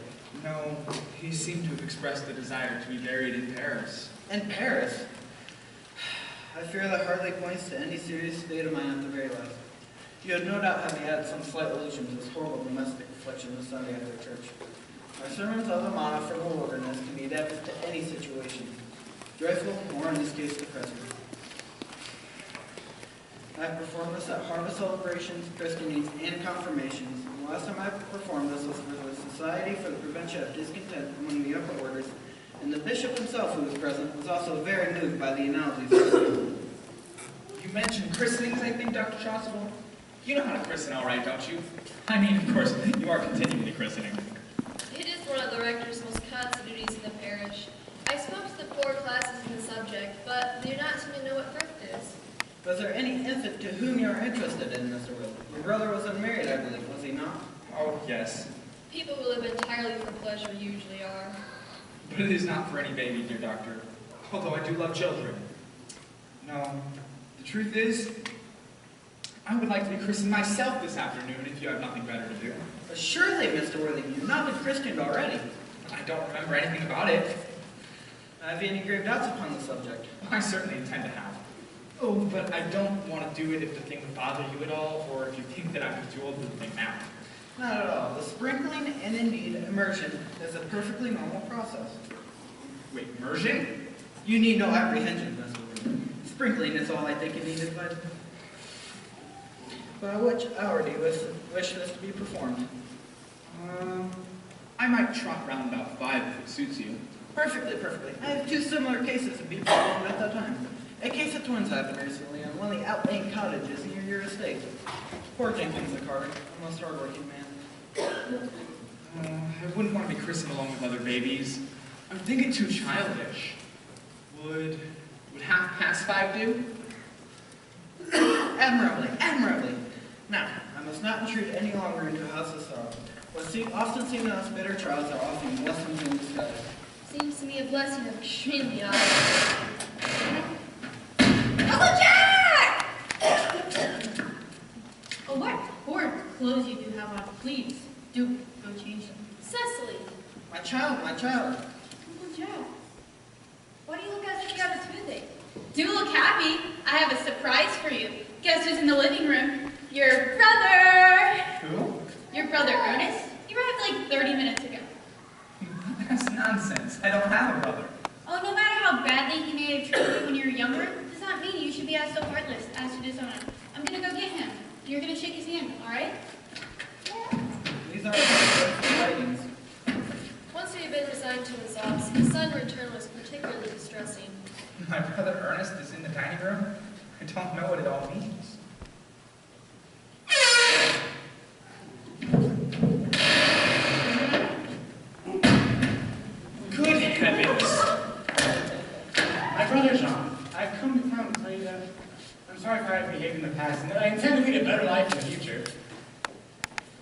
No, he seemed to have expressed the desire to be buried in Paris. In Paris? I fear that hardly points to any serious state of mind at the very least. You had no doubt had me add some slight allusion to this horrible domestic affliction this Sunday after church. My sermons of the manna from the wilderness can be adapted to any situation, joyful or in this case depressing. I have performed this at harvest celebrations, christenings, and confirmations. And the last time I performed this was for the Society for the Prevention of Discontent among the Upper Orders, and the bishop himself, who was present, was also very moved by the analogies. You mentioned christenings, I think, Dr. Chasuble? You know how to christen all right, don't you? I mean, of course, you are continuing the christening. It is one of the rector's most constant duties in the parish. I spoke to the poor classes in the subject, but they do not seem to know what thrift is. Was there any infant to whom you are interested in, Mr. Will? Your brother was unmarried, I believe, was he not? Oh, yes. People who live entirely for pleasure usually are. But it is not for any baby, dear doctor. Although I do love children. No, the truth is, I would like to be christened myself this afternoon if you have nothing better to do. But surely, Mr. Worthing, you've not been christened already. I don't remember anything about it. Have you any grave doubts upon the subject? I certainly intend to have. Oh, but I don't want to do it if the thing would bother you at all, or if you think that I'm too old for the thing now. Not at all. The sprinkling and indeed immersion is a perfectly normal process. Wait, immersion? You need no apprehension, Mr. Worthing. Sprinkling is all I think is needed, but... By which hour do you wish this to be performed? I might trot round about 5 if it suits you. Perfectly, perfectly. I have 2 similar cases to be performed at that time. A case of twins happened recently on one of the outlying cottages near your estate. Poor Jenkins the carter, a most hard-working man. I wouldn't want to be christened along with other babies. I'm thinking too childish. Would 5:30 do? Admirably, admirably. Now, I must not intrude any longer into a house of sorrow. What often seem to us bitter trials are often blessings in disguise. Seems to me a blessing of extremely odd. Uncle Jack! Oh, what horrid clothes you do have on. Please, do go change them. Cecily, My child, my child. Uncle Jack, why do you look as if you have a toothache? Do look happy. I have a surprise for you. Guess who's in the living room? Your brother! Who? Your brother Ernest? He arrived like 30 minutes ago. That's nonsense. I don't have a brother. Oh, no matter how badly he may have treated you when you were younger, does not mean you should be as so heartless as to disown him. I'm gonna go get him. You're gonna shake his hand, alright? These are my tidings. once we had been resigned to his loss, his sudden return was particularly distressing. My brother Ernest is in the dining room? I don't know what it all means. Good heavens! My brother Jean, I've come to town to tell you that I'm sorry for how I behaved in the past, and that I intend to lead a better life in the future.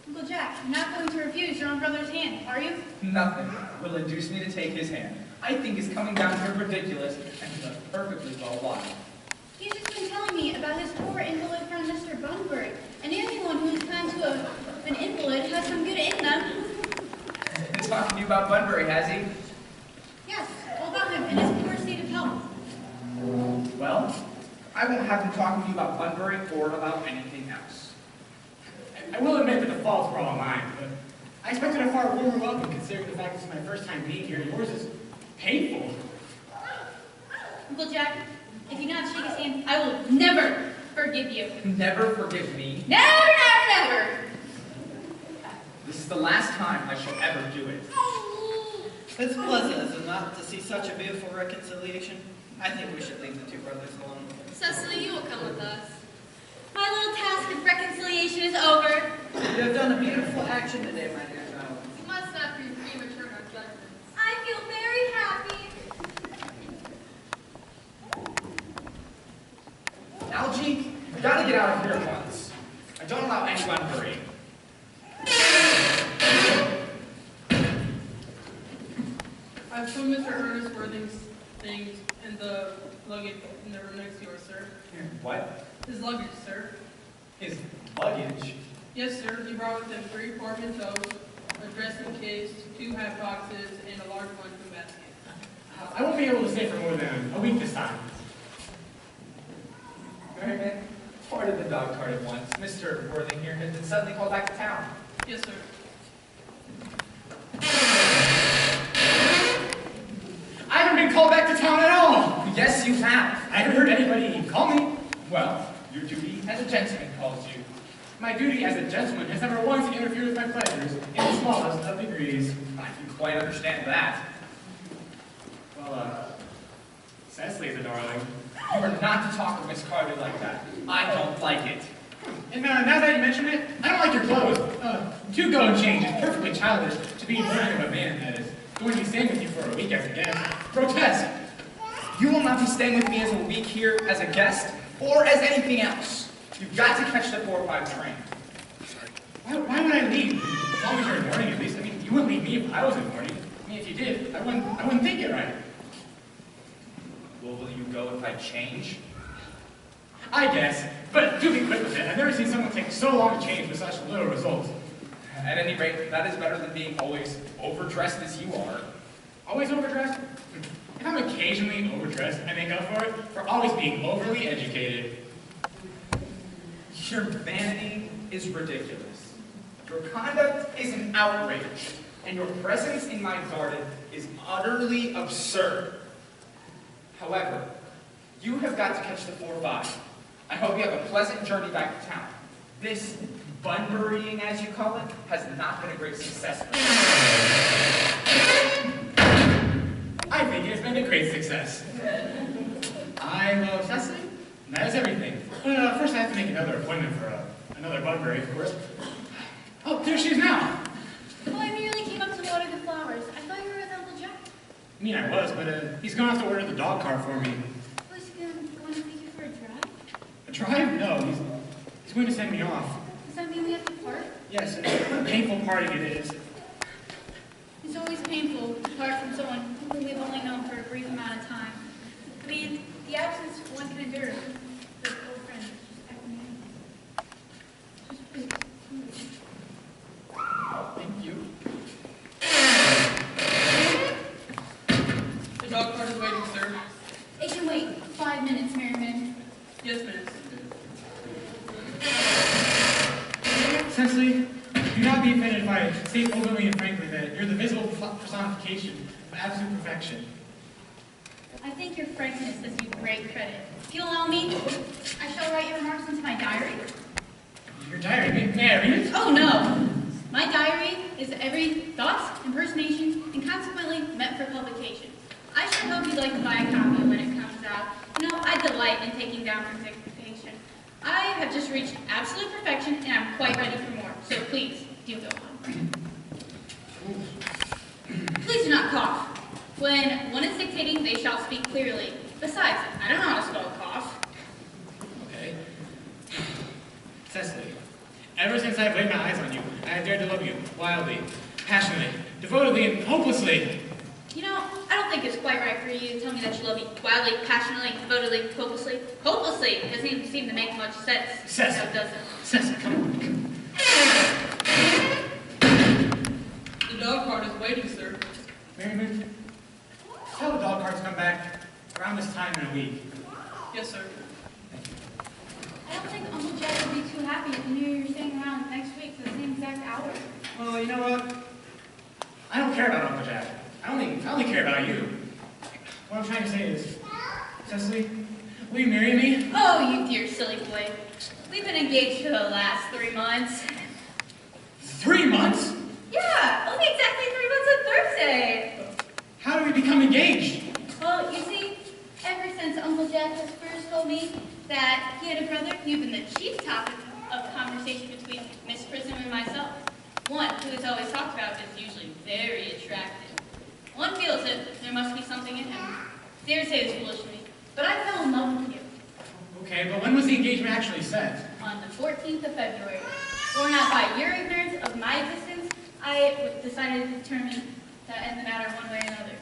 Uncle Jack, you're not going to refuse your own brother's hand, are you? Nothing will induce me to take his hand. I think his coming down here ridiculous, and he left perfectly well why. He's just been telling me about his poor invalid friend to Mr. Bunbury, and anyone who is kind to an invalid has some good in them. Been talking to you about Bunbury, has he? Yes, all about him and his poor state of health. Well, I won't have him talking to you about Bunbury or about anything else. I will admit that the faults were all mine, but I expected a far warmer welcome considering the fact this is my first time being here. Yours is painful. Uncle Jack, if you not shake his hand, I will never forgive you. Never forgive me. Never, never, never. This is the last time I shall ever do it. It's pleasant, is it not, to see such a beautiful reconciliation? I think we should leave the two brothers alone. Cecily, you will come with us. My little task of reconciliation is over. You have done a beautiful action today, my dear child. You must not be premature in our judgments. I feel very happy. Algie, you gotta get out of here at once. I don't allow any Bunbury. I've put Mr. Ernest Worthing's things in the luggage in the room next to yours, sir. What? His luggage, sir. His luggage? Yes, sir. He brought with him 3 portmanteaus, a dressing case, 2 hat boxes, and a large luncheon basket. I won't be able to stay for more than a week this time. Merriman, parted the dog cart at once. Mr. Worthing here has been suddenly called back to town. Yes, sir. I haven't been called back to town at all. Yes, you have. I haven't heard anybody call me. Well, your duty as a gentleman calls you. My duty as a gentleman has never once interfered with my pleasures in the smallest of degrees. I can quite understand that. Well, Cecily's a darling. You are not to talk of Miss Carter like that. I don't like it. And now that you mention it, I don't like your clothes. Do go and change. It's perfectly childish to be worthy of a man that is going to be staying with you for a week as a guest. Grotesque. You will not be staying with me as a week here as a guest or as anything else. You've got to catch the 4-5 train. Why would I leave? As long as you're in mourning, at least. I mean, you wouldn't leave me if I was in mourning. I mean, if you did, I wouldn't think it right. Well, will you go if I change? I guess, but do be quick with it. I've never seen someone take so long to change with such little results. At any rate, that is better than being always overdressed as you are. Always overdressed? If I'm occasionally overdressed, I make up for it for always being overly educated. Your vanity is ridiculous. Your conduct is an outrage. And your presence in my garden is utterly absurd. However, you have got to catch the 4-5. I hope you have a pleasant journey back to town. This Bunburying, as you call it, has not been a great success for you. I think it's been a great success. I love Cecily. That is everything. First I have to make another appointment for another Bunbury, of course. Oh, there she is now. Well, I merely came up to water the flowers. I thought you were with Uncle Jack. I mean, I was, but he's gone off to order the dog car for me. Was he going to take you for a drive? A drive? No, he's going to send me off. Does that mean we have to part? Yes, and a painful parting it is. It's always painful to part from someone whom we've only known for a brief amount of time. I mean, the absence one can endure. But old friends, just echo me. Just please. Thank you. The dog cart is waiting, sir. It can wait 5 minutes, Merriman. Yes, miss. Cecily, do not be offended if I say openly and frankly that you're the visible personification of absolute perfection. I think your frankness does you great credit. If you'll allow me, I shall write your remarks into my diary. Your diary, may I read it? Oh, no. My diary is every thought, impersonation, and consequently meant for publication. I sure hope you'd like to buy a copy when it comes out. You know, I delight in taking down from dictation. I have just reached absolute perfection, and I'm quite ready for more. So please, do go on. Please do not cough. When one is dictating, they shall speak clearly. Besides, I don't know how to spell cough. Okay. Cecily, ever since I've laid my eyes on you, I have dared to love you wildly, passionately, devotedly, and hopelessly. You know, I don't think it's quite right for you to tell me that you love me wildly, passionately, devotedly, hopelessly. Hopelessly doesn't even seem to make much sense. Cecil. No, it doesn't. Cecil, come on. The dog cart is waiting, sir. Mary, tell the dog carts come back around this time in a week. Yes, sir. I don't think Uncle Jack would be too happy if he knew you were staying around next week for the same exact hour. Well, you know what? I don't care about Uncle Jack. I only care about you. What I'm trying to say is, Cecily, will you marry me? Oh, you dear silly boy. We've been engaged for the last 3 months. 3 months? Yeah, only exactly 3 months on Thursday. How do we become engaged? Well, you see, ever since Uncle Jack has first told me that he had a brother, you've been the chief topic of conversation between Miss Prism and myself. One who is always talked about is usually very attractive. One feels that there must be something in him. Dare say it's foolish of me, but I fell in love with you. Okay, but when was the engagement actually set? On the 14th of February. Worn out by your ignorance of my existence, I decided to determine to end the matter one way or another.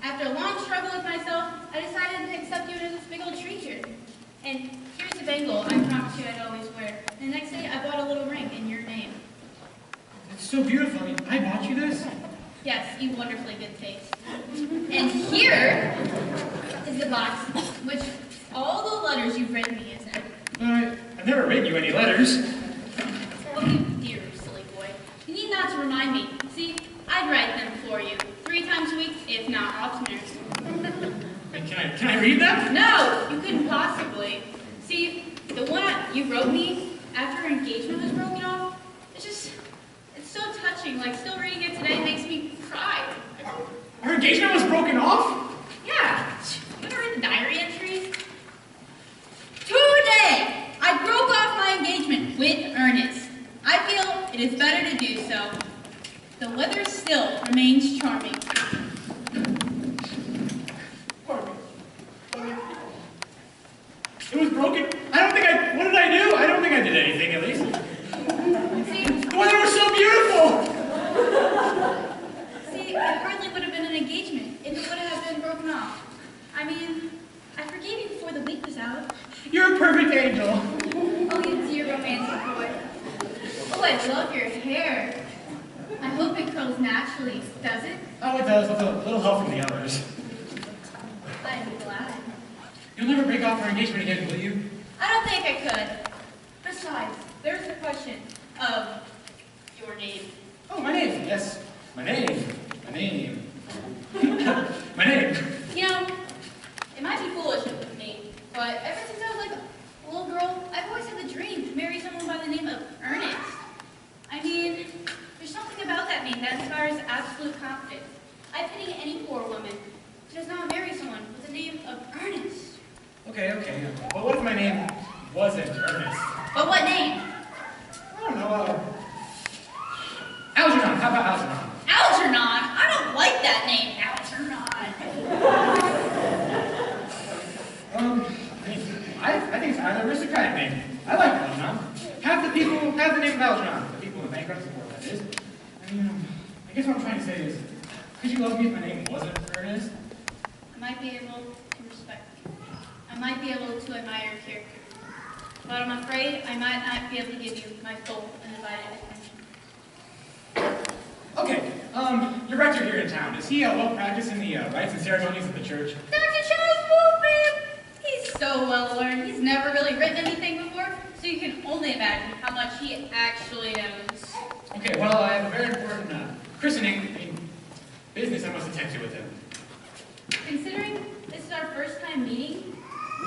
After a long struggle with myself, I decided to accept you into this big old tree here. And here's a bangle I promised you I'd always wear. And the next day, I bought a little ring in your name. It's so beautiful. I mean, I bought you this? Yes, you wonderfully good taste. And here is the box, which all the letters you've written me is in. I've never written you any letters. Oh, you dear silly boy. You need not to remind me. See, I'd write them for you 3 times a week, if not oftener. And can I read them? No, you couldn't possibly. See, the one you wrote me after our engagement was broken off, it's so touching. Like, still reading it today makes me cry. Our engagement was broken off? Yeah, you ever read the diary entries? Today, I broke off my engagement with Ernest. I feel it is better to do so. The weather still remains charming. It was broken. What did I do? I don't think I did anything, at least. See, The weather was so beautiful! it hardly would have been an engagement if it would have been broken off. I mean, I forgave you before the week was out. You're a perfect angel. Oh, you dear romantic boy. Oh, I love your hair. I hope it curls naturally, does it? Oh, it does, with a little help from the others. I'm glad. You'll never break off our engagement again, will you? I don't think I could. Besides, there's the question of your name. Oh, my name. Yes, my name. My name. My name. You know, it might be foolish of me, but ever since I was like a little girl, I've always had the dream to marry someone by the name of Ernest. I mean, there's something about that name that inspires absolute confidence. I pity any poor woman who does not marry someone with the name of Ernest. Okay. But what if my name wasn't Ernest? But what name? I don't know, Algernon. How about Algernon? Algernon? I don't like that name, Algernon. I think it's an aristocratic name. I like Algernon. Half the people have the name of Algernon. The people in bankruptcy court, that is. I guess what I'm trying to say is, could you love me if my name wasn't Ernest? I might be able to respect you. I might be able to admire your character. But I'm afraid I might not be able to give you my full and undivided attention. Okay, your rector here in town, is he well practiced in the rites and ceremonies of the church? Dr. Charles Wolfman! He's so well learned. He's never really written anything before, so you can only imagine how much he actually knows. Okay, well, I have a very important christening business I must attend to with him. Considering this is our first time meeting,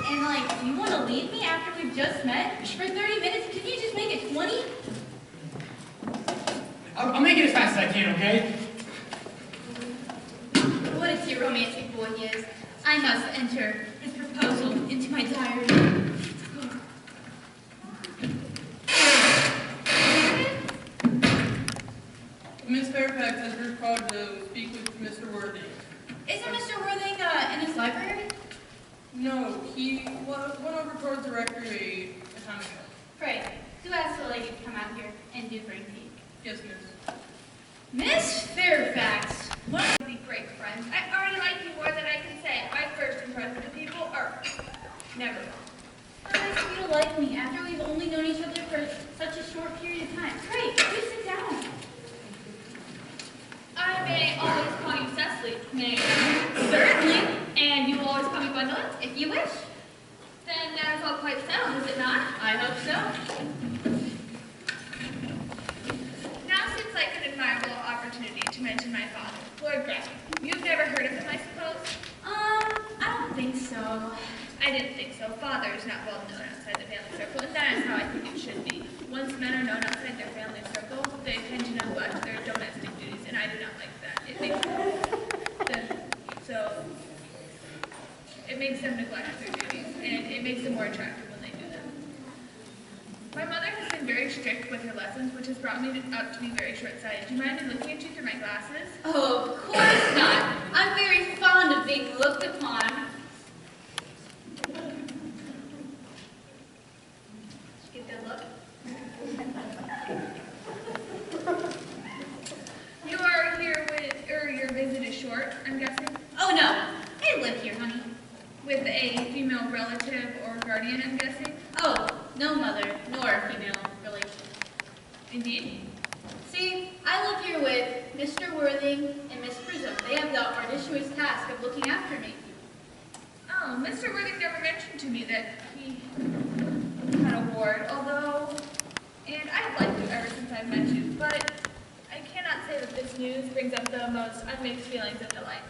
and like, you want to leave me after we've just met for 30 minutes? Can you just make it 20? I'll make it as fast as I can, okay? What a dear romantic boy he is. I must enter his proposal into my diary. Miss Fairfax has required to speak with Mr. Worthing. Isn't Mr. Worthing in his library? No, he went over towards the rectory a time ago. Pray, do ask the lady to come out here and do bring tea. Yes, miss. Miss Fairfax, what We'd be great friends. I already like Roy Brown. You've never heard of him, I suppose? I don't think so. I didn't think so. Father is not well known outside the family circle, and that is how I think it should be. Once men are known outside their family circle, they tend to neglect their domestic duties, and I do not like that. It makes them neglect their duties, and it makes them more attractive when they do them. My mother has been very strict with her lessons, which has brought me up to be very short-sighted. Do you mind me looking at you through my glasses? Oh, of course not. I'm very fond of being looked upon. Get that look. You are here with, or your visit is short, I'm guessing? Oh no, I live here, honey. With a female relative or guardian, I'm guessing? Oh, no mother, nor female relation. Indeed. See, I live here with Mr. Worthing and Miss Prism. They have the arduous task of looking after me. Oh, Mr. Worthing never mentioned to me that he had a ward, although, and I've liked you ever since I've met you, but I cannot say that this news brings up the most unmixed feelings of delight.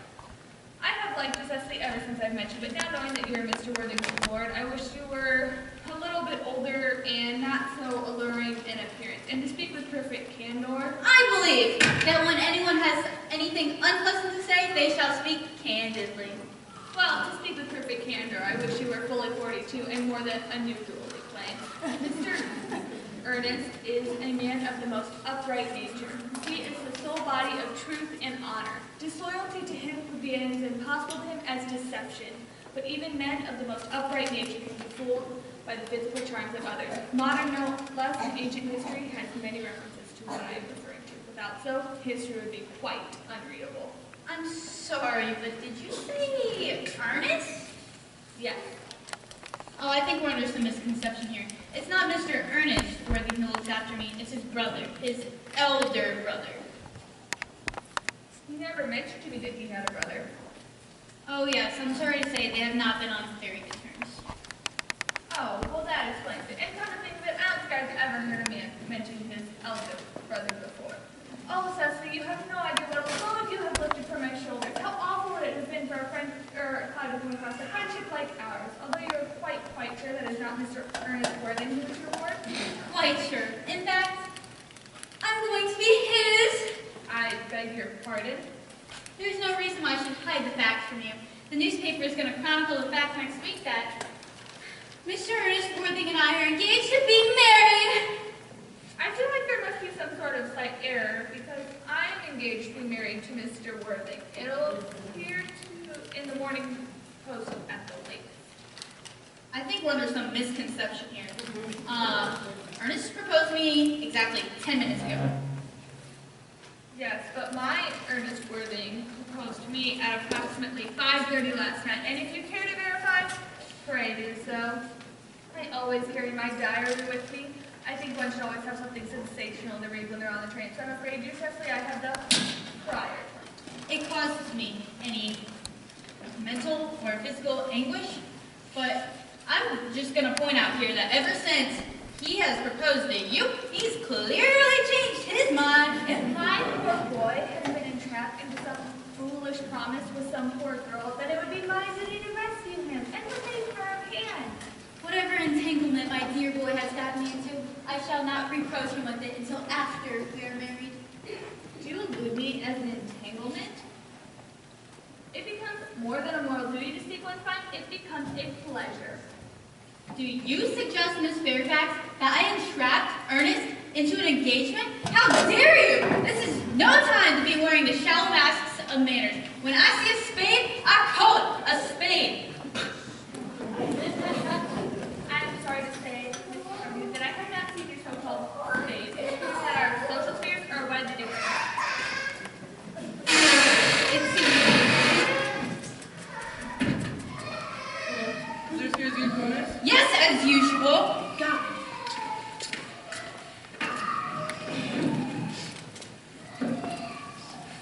I have liked you, Cecily, ever since I've met you, but now knowing that you're Mr. Worthing's ward, I wish you were a little bit older and not so alluring in appearance. And to speak with perfect candor, I believe that when anyone has anything unpleasant to say, they shall speak candidly. well, to speak with perfect candor, I wish you were fully 42 and more than unusually plain. Mr. Earnest is a man of the most upright nature. He is the sole body of truth and honor. Disloyalty to him would be as impossible to him as deception. But even men of the most upright nature can be fooled by the physical charms of others. Modern, no less than ancient history, has many references to what I am referring to. Without so, history would be quite unreadable. I'm sorry, but did you say Ernest? Yes. Oh, I think we're under some misconception here. It's not Mr. Ernest Worthing who looks after me. It's his brother, his elder brother. He never mentioned to me that he had a brother. Oh yes, I'm sorry to say they have not been on very good terms. Oh, well that explains it. And come to think of it, I don't think I've ever heard a man mention his elder brother before. Oh, Cecily, you have no idea what a load you have lifted from my shoulders. How awful would it have been for a friend, or a cloud to come across a friendship like ours. Although you're quite sure that is not Mr. Ernest Worthing who is your ward. Quite sure. In fact, I'm going to be his. I beg your pardon. There's no reason why I should hide the facts from you. The newspaper is going to chronicle the fact next week that Mr. Ernest Worthing and I are engaged to be married. I feel like there must be some sort of slight error because I'm engaged to be married to Mr. Worthing. It'll appear to in the Morning Post at the latest. I think we're under some misconception here. Ernest proposed to me exactly 10 minutes ago. Yes, but my Ernest Worthing proposed to me at approximately 5:30 last night, and if you care to verify, pray do so. I always carry my diary with me. I think one should always have something sensational to read when they're on the train, so I'm afraid, dear Cecily, I have the prior. It causes me any mental or physical anguish, but I'm just going to point out here that ever since he has proposed to you, he's clearly changed his mind. If my poor boy had been entrapped into some foolish promise with some poor girl, then it would be my duty to rescue him and to take firm hand. Whatever entanglement my dear boy has gotten me into, I shall not reproach him with it until after we are married. Do you elude me as an entanglement? It becomes more than a moral duty to seek one's mind, it becomes a pleasure. Do you suggest, Miss Fairfax, that I entrapped Ernest into an engagement? How dare you! This is no time to be wearing the shallow masks of manners. When I see a spade, I call it a spade. I'm sorry to say, Mr. Harvey, that I have not seen your so-called spade. It seems that our social spheres are widely different. It seems Excuse me, Earnest? yes, as usual. God.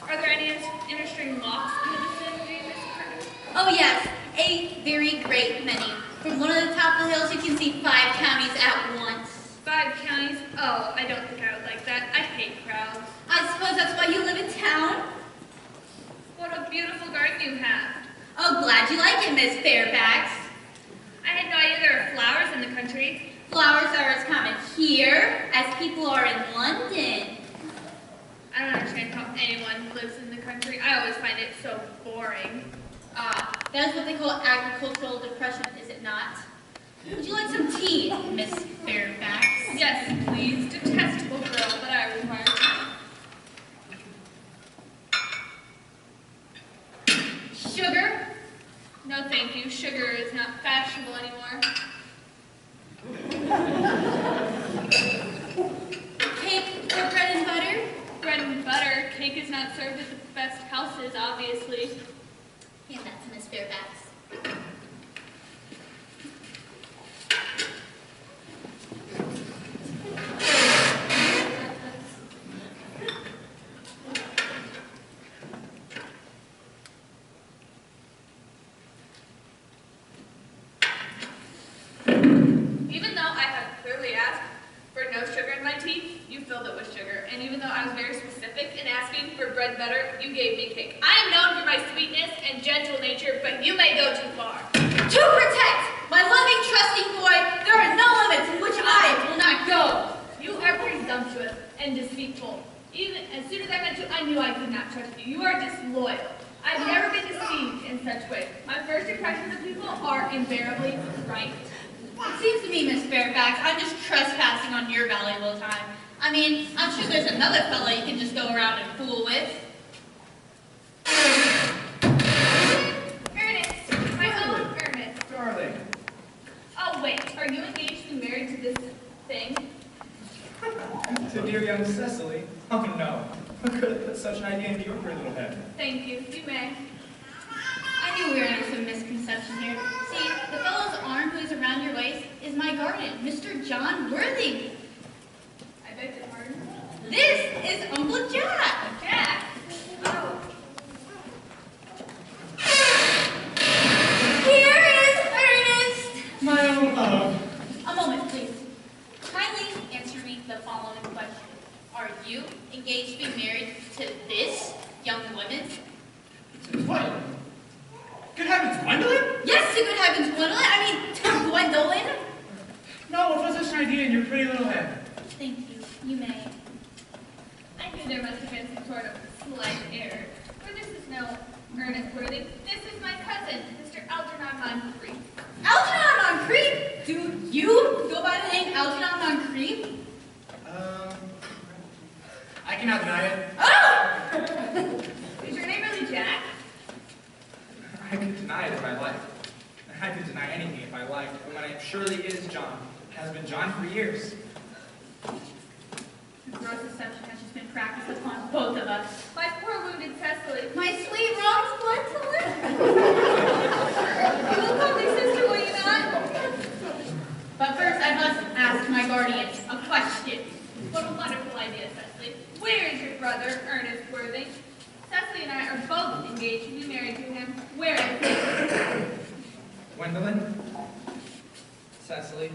Are there any interesting locks in the vicinity, Miss Curtis? Oh yes, a very great many. From one of the top of the hills, you can see 5 counties at once. 5 counties? Oh, I don't think I would like that. I hate crowds. I suppose that's why you live in town. glad you like it, Miss Fairfax. I had no idea there were flowers in the country. Flowers are as common here as people are in London. I don't understand how anyone lives in the country. I always find it so boring. Ah, that is what they call agricultural depression, is it not? Would you like some tea, Miss Fairfax? Yes, please. Detestable girl, but I require tea. Sugar? No, thank you. Sugar is not fashionable anymore. Cake or bread and butter? Bread and butter. Cake is not served at the best houses, obviously. Hand that to Miss Fairfax. Even though I have clearly asked for no sugar in my tea, you filled it with sugar. And even though I was very specific in asking for bread and butter, you gave me cake. I am known for my sweetness and gentle nature, but you may go too far. To protect my loving, trusting boy, there are no limits in which I will not go. You are presumptuous and deceitful. Even as soon as I met you, I knew I could not trust you. You are disloyal. I've never been deceived in such ways. My first impressions of people are invariably right. It seems to me, Miss Fairfax, I'm just trespassing on your valuable time. I mean, I'm sure there's another fella you can just go around and fool with. Ernest, my own Ernest. Darling. Oh wait, are you engaged to be married to this thing? To dear young Cecily? Oh no. Who could have put such an idea into your pretty little head? Thank you. You may. I knew we were under some misconception here. See, the fellow's arm who is around your waist is my guardian, Mr. John Worthing. I beg your pardon. This is Uncle Jack. Jack. Oh. Here is Ernest. My own love. A moment, please. Kindly answer me the following question. Are you engaged to be married to this young woman? What? Good heavens, Gwendolyn? Yes, to good heavens, Gwendolyn. I mean, to Gwendolyn. No, it was such an idea in your pretty little head. Thank you. You may. I knew there must have been some sort of slight error. For this is no Ernest Worthing. This is my cousin, Mr. Algernon Moncrief. Algernon Moncrief? Do you go by the name Algernon Moncrief? I cannot deny it. Oh! Is your name really Jack? I could deny it if I liked. I could deny anything if I liked, but my name surely is John. It has been John for years. The gross deception has just been practiced upon both of us. My poor wounded Cecily. My sweet Rose Gwendolyn. You will call me sister, will you not? But first, I must ask my guardian a question. What a wonderful idea, Cecily. Where is your brother, Ernest Worthing? Cecily and I are both engaged to be married to him. Where is he? Gwendolyn? Cecily?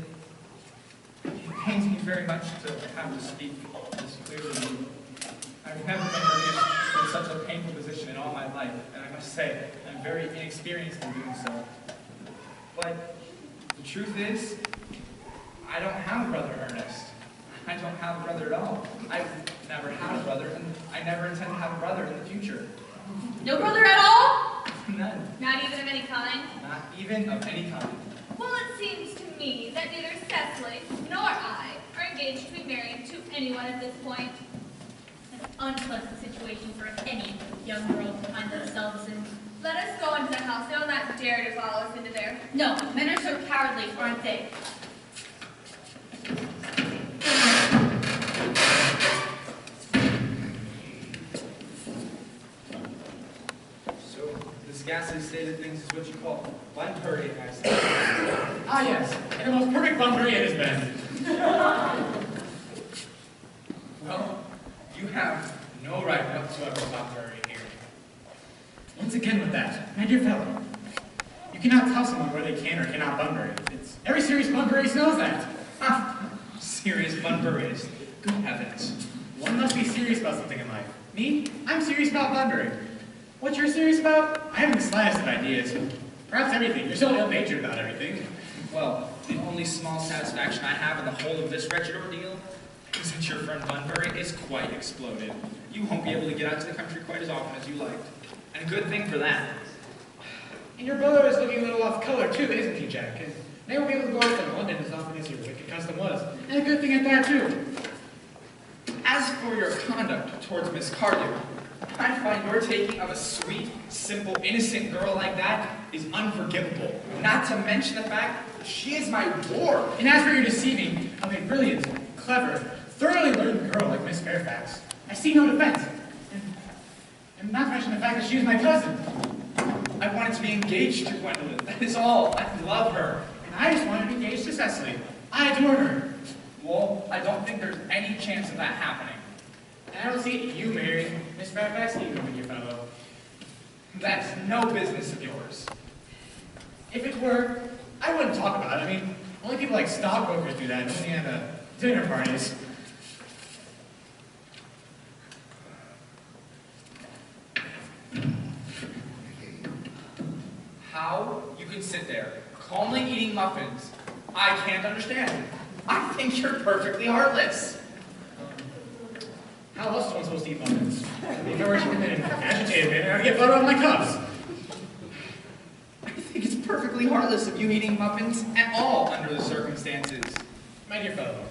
It pains me very much to have to speak this clearly to you. I've never been reduced to such a painful position in all my life, and I must say, I'm very inexperienced in doing so. But the truth is, I don't have a brother, Ernest. I don't have a brother at all. I've never had a brother, and I never intend to have a brother in the future. No brother at all? None. Not even of any kind? Not even of any kind. Well, it seems to me that neither Cecily nor I are engaged to be married to anyone at this point. An unpleasant situation for any young girl to find themselves in. Let us go into the house. They will not dare to follow us into there. No, men are so cowardly, aren't they? So, this ghastly state of things is what you call Bunbury, I say. Ah, yes. And the most perfect Bunbury it has been. Well, you have no right whatsoever to Bunbury here. Once again with that, my dear fellow, you cannot tell someone where they can or cannot Bunbury. It's every serious Bunburyist knows that. Ha! Serious Bunburyist. Good heavens. One must be serious about something in life. Me? I'm serious about Bunbury. What you're serious about? I haven't the slightest of ideas. Perhaps everything. You're so ill-natured about everything. Well, the only small satisfaction I have in the whole of this wretched ordeal is that your friend Bunbury is quite exploded. You won't be able to get out to the country quite as often as you liked. And a good thing for that. And your brother is looking a little off color too, isn't he, Jack? And they won't be able to go off to London as often as your wicked custom was. And a good thing at that too. As for your conduct towards Miss Cardew, I find your taking of a sweet, simple, innocent girl like that is unforgivable. Not to mention the fact that she is my ward. And as for your deceiving of a brilliant, clever, thoroughly learned girl like Miss Fairfax, I see no defense. And not to mention the fact that she is my cousin. I wanted to be engaged to Gwendolyn. That is all. I love her. And I just wanted to be engaged to Cecily. I adore her. Well, I don't think there's any chance of that happening. And I don't see you marrying Miss Fairfax either, my dear fellow. That's no business of yours. If it were, I wouldn't talk about it. I mean, only people like stockbrokers do that, only at dinner parties. How you can sit there, calmly eating muffins, I can't understand. I think you're perfectly heartless. How else is one supposed to eat muffins? If I were to in an agitated manner, I'd get butter on my cups. I think it's perfectly heartless of you eating muffins at all under the circumstances. My dear fellow,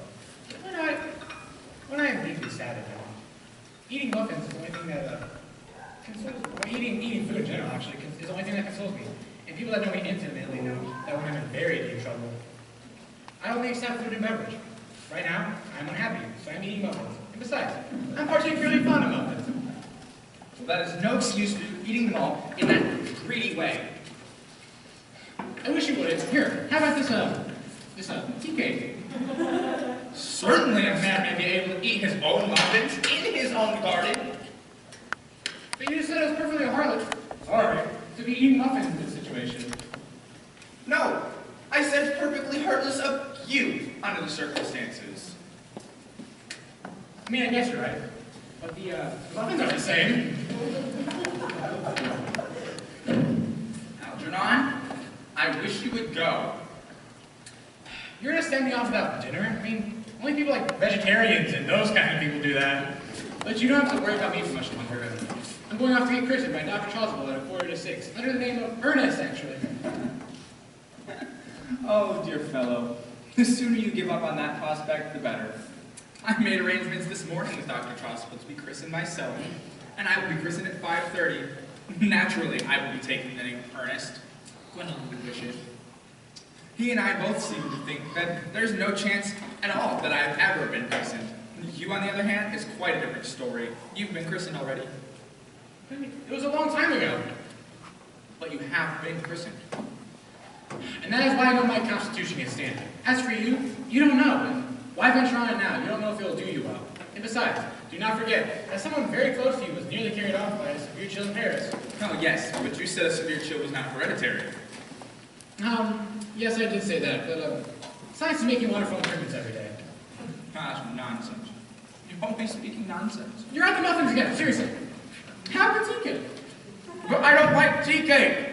when I am deeply sad at home, eating muffins is the only thing that consoles me. Well, eating food in general, actually, is the only thing that consoles me. And people that know me intimately know that when I'm in very deep trouble, I only accept food and beverage. Right now, I'm unhappy, so I'm eating muffins. And besides, I'm particularly fond of muffins. Well, that is no excuse for you eating them all in that greedy way. I wish you would. Here, how about this tea cake? Certainly a man may be able to eat his own muffins in his own garden. But you just said it was perfectly harmless. Sorry, to be eating muffins in this situation. No, I said it's perfectly heartless of you under the circumstances. I mean, I guess you're right. But the muffins are the same. Algernon, I wish you would go. You're gonna send me off without dinner? I mean, only people like vegetarians and those kind of people do that. But you don't have to worry about me for much longer. I'm going off to get christened by Dr. Choswell at 5:45, under the name of Earnest, actually. Oh, dear fellow. The sooner you give up on that prospect, the better. I made arrangements this morning with Dr. Choswell to be christened myself, and I will be christened at 5:30. Naturally, I will be taking the name Earnest. Gwendolyn would wish it. He and I both seem to think that there's no chance at all that I've ever been christened. You, on the other hand, is quite a different story. You've been christened already. It was a long time ago. But you have been christened. And that is why I know my constitution is standing. As for you, you don't know. And why venture on it now? You don't know if it'll do you well. And besides, do not forget that someone very close to you was nearly carried off by a severe chill in Paris. Oh, yes, but you said a severe chill was not hereditary. Yes, I did say that, but science is making wonderful improvements every day. Gosh, nonsense. You're always speaking nonsense. You're at the muffins again, seriously. Have a tea cake. But I don't like tea cake.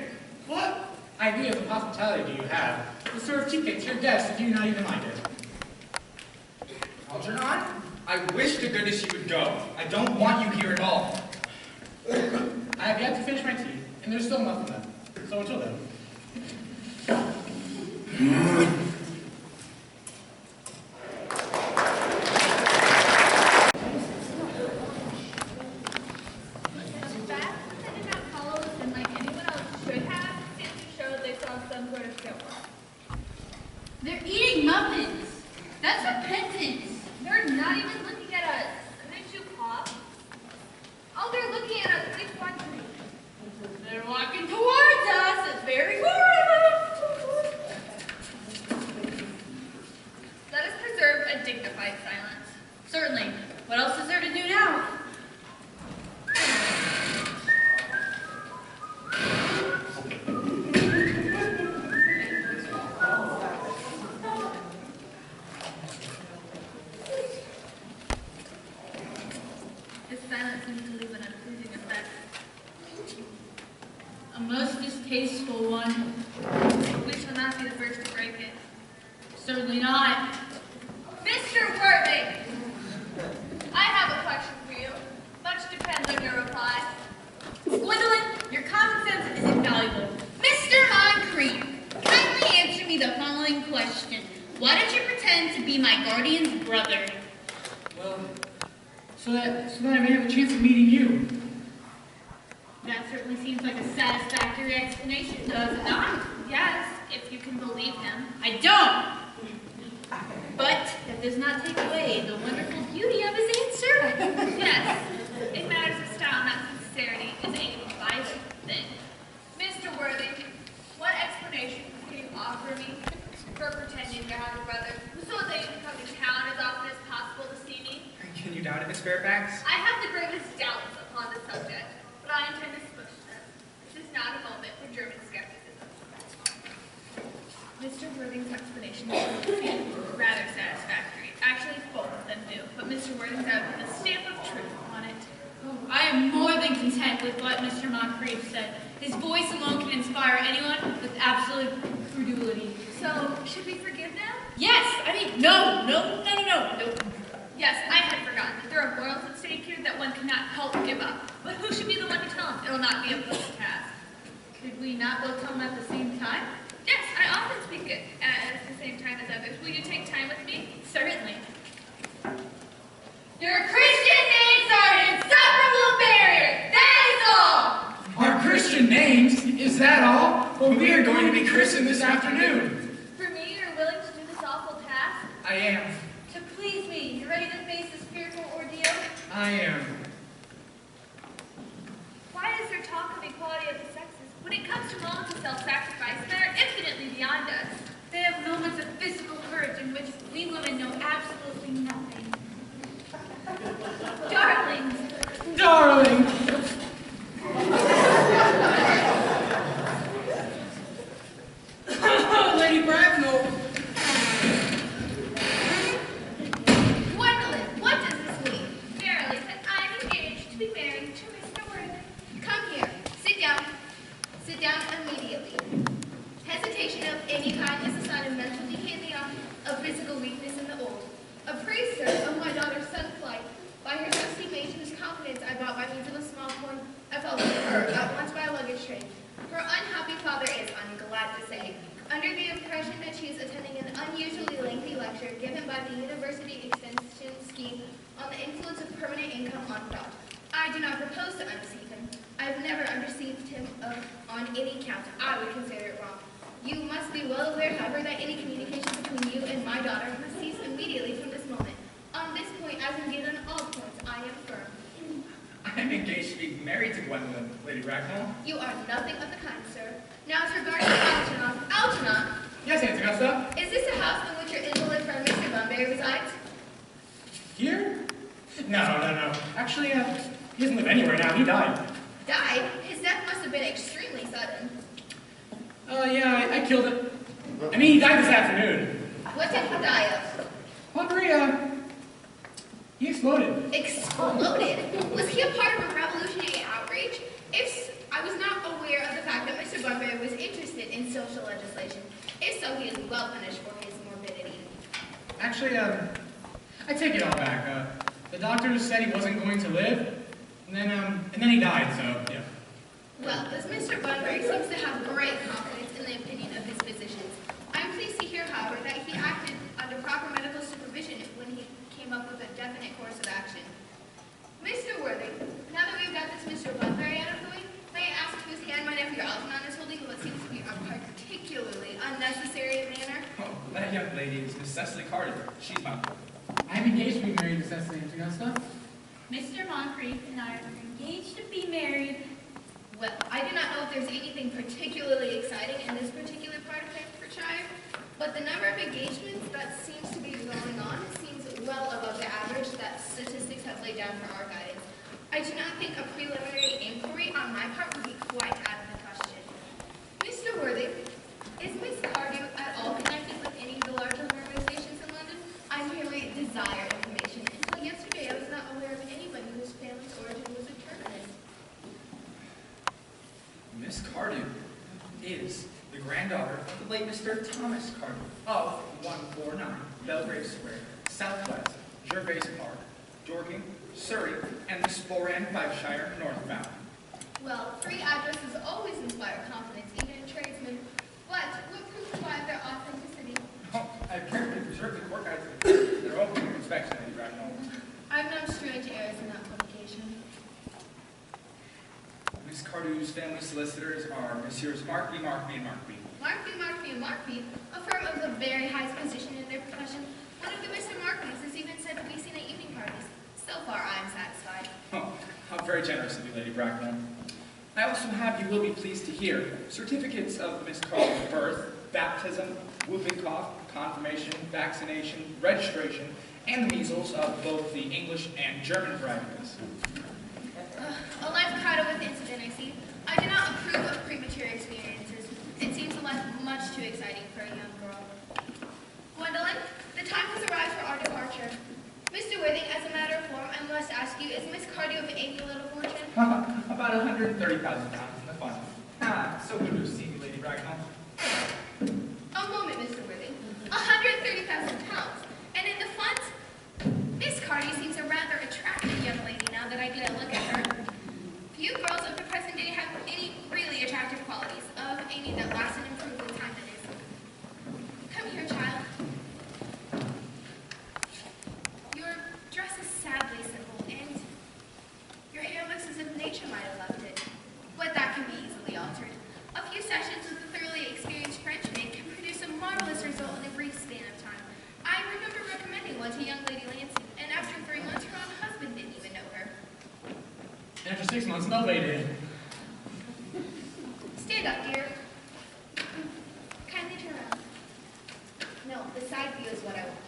What idea of hospitality do you have to serve tea cake to your guests if you do not even like it? Algernon, I wish to goodness you would go. I don't want you here at all. I have yet to finish my tea, and there's still muffin left. So until then. They're eating muffins. That's repentance. They're not even looking at us. Didn't you pop? Oh, they're looking at us. Which one? They're walking towards us. It's very horrible. Let us preserve a dignified silence. Certainly. What else is there to do now? This silence seems to leave an unpleasing effect. A most distasteful one. We shall not be the first to break it. Certainly not. Mr. Worthing, I have a question for you. Much depends on your reply. Gwendolyn, your common sense is invaluable. Mr. Moncrief, kindly answer me the following question. Why did you pretend to be my guardian's brother? Well, so that I may have a chance of meeting you. That certainly seems like a satisfactory explanation, does it not? Yes, if you can believe him. I don't. But that does not take away the wonderful beauty of his answer. Yes, in matters of style, not sincerity, is a vital thing. Mr. Worthing, what explanation can you offer me for pretending to have a brother so that you can come to town as often as possible to see me? Can you doubt it, Miss Fairfax? I have the gravest doubts upon the subject, but I intend to squish them. This is not a moment for German skepticism. Mr. Worthing's explanation is rather satisfactory. Actually, both of them do, but Mr. Worthing's out with a stamp of truth on it. Oh, I am more than content with what Mr. Moncrief said. His voice alone can inspire anyone with absolute credulity. So, should we forgive them? Yes, I mean, no. Yes, I had forgotten that there are morals at stake here that one cannot help give up. But who should be the one to tell them? It'll not be a pleasant task. Could we not both tell him at the same time? Yes, I often speak at the same time as others. Will you take time with me? Certainly. Your Christian names are an inseparable barrier. That is all. Our Christian names? Is that all? Well, we are going to be christened this afternoon. For me, you're willing to do this awful task? I am. To please me, you ready to face this fearful ordeal? I am. Why is there talk of equality of the sexes? When it comes to moments of self-sacrifice, they are infinitely beyond us. They have moments of physical courage in which we women know absolutely nothing. Darlings, Darling! Lady Bracknell! Gwendolyn, what does this mean? Verily, that I am engaged to be married to Mr. Worthing. Come here. Sit down. Sit down immediately. Hesitation of any kind is a sign of mental decay in the young, of physical weakness in the old. A praise, sir, of my daughter's son flight. By her trusty maid whose confidence I bought by means of a small coin, I fell with her at once by a luggage train. Her unhappy father is, I'm glad to say, under the impression that she is attending an unusually lengthy lecture given by the University Extension Scheme on the influence of permanent income on thought. I do not propose to undeceive him. I have never undeceived him on any count. I would consider it wrong. You must be well aware, however, that any communication between you and my daughter must cease immediately from this moment. On this point, as indeed on all points, I am firm. I am engaged to be married to Gwendolyn, Lady Bracknell. You are nothing of the kind, sir. Now, as regards Algernon. Algernon, Yes, Aunt Augusta? is this a house in which your invalid friend Mr. Bunbury resides? Here? No. Actually, he doesn't live anywhere now. He died. Died? His death must have been extremely sudden. Yeah, I killed it. I mean, he died this afternoon. What did he die of? Bunbury, he exploded. Exploded? Was he a part of a revolutionary outrage? I was not aware of the fact that Mr. Bunbury was interested in social legislation. If so, he is well punished for his morbidity. Actually, I take it all back. The doctors said he wasn't going to live, and then he died, so, yeah. Well, as Mr. Bunbury seems to have great confidence in the opinion of his physicians, I am pleased to hear, however, that he acted under proper medical supervision when he came up with a definite course of action. Mr. Worthing, now that we've got this Mr. Bunbury out of the way, may I ask whose hand my nephew Algernon is holding in what seems to be a particularly unnecessary manner? Oh, that young lady is Miss Cecily Carter. She's my... I'm engaged to be married to Cecily, Aunt Augusta. Mr. Moncrief and I are engaged to be married. Well, I do not know if there's anything particularly exciting in this particular part of Hertfordshire, but the number of engagements that seems to be going on seems well above the average that statistics have laid down for our guidance. I do not think a preliminary inquiry on my part would be quite out of the question. Mr. Worthing, is Miss Cardew at all connected with any of the larger organizations in London? I merely desire information. Until yesterday, I was not aware of anybody whose family's origin was a Germanist. Miss Carter late Mr. Thomas Carter of 149 Belgrave Square, Southwest, Gervais Park, Dorking, Surrey, and the Sporran Fifeshire northbound. Well, three addresses always inspire confidence, even in tradesmen. But what proof provide their authenticity? Oh, I've carefully preserved the court guides. They're open for inspection, Lady Bracknell. I've no strange errors in that publication. Miss Cardew's family solicitors are Messrs. Markby, Markby, and Markby. Markby, and Markby, a firm of the very highest position in their profession. One of the Mr. Markbys is even said to be seen at evening parties. So far, I am satisfied. Oh, how very generous of you, Lady Bracknell. I also have, you will be pleased to hear, certificates of Miss Carter's birth, baptism, whooping cough, confirmation, vaccination, registration, and the measles of both the English and German varieties. A life crowded with incident, I see. I do not approve of premature experiences. It seems a life much too exciting for a young girl. Gwendolyn, the time has arrived for our departure. Mr. Worthing, as a matter of form, I must ask you, is Miss Cardew of any little fortune? About 130,000 pounds in the fund. Ah, so good to see you, Lady Bracknell. A moment, Mr. Worthing. 130,000 pounds. And in the funds? Miss Cardew seems a rather attractive young lady now that I get a look at her. Few girls of the present day have any really attractive qualities of any that last and improve with time that is. Come here, child. Your dress is sadly simple, and your hair looks as if nature might have left it. But that can be easily altered. A few sessions with a thoroughly experienced French maid can produce a marvelous result in a brief span of time. I remember recommending one to young Lady Lansing, and after 3 months, her own husband didn't even know her. After 6 months, nobody did. Stand up, dear. Kindly turn around. No, the side view is what I want.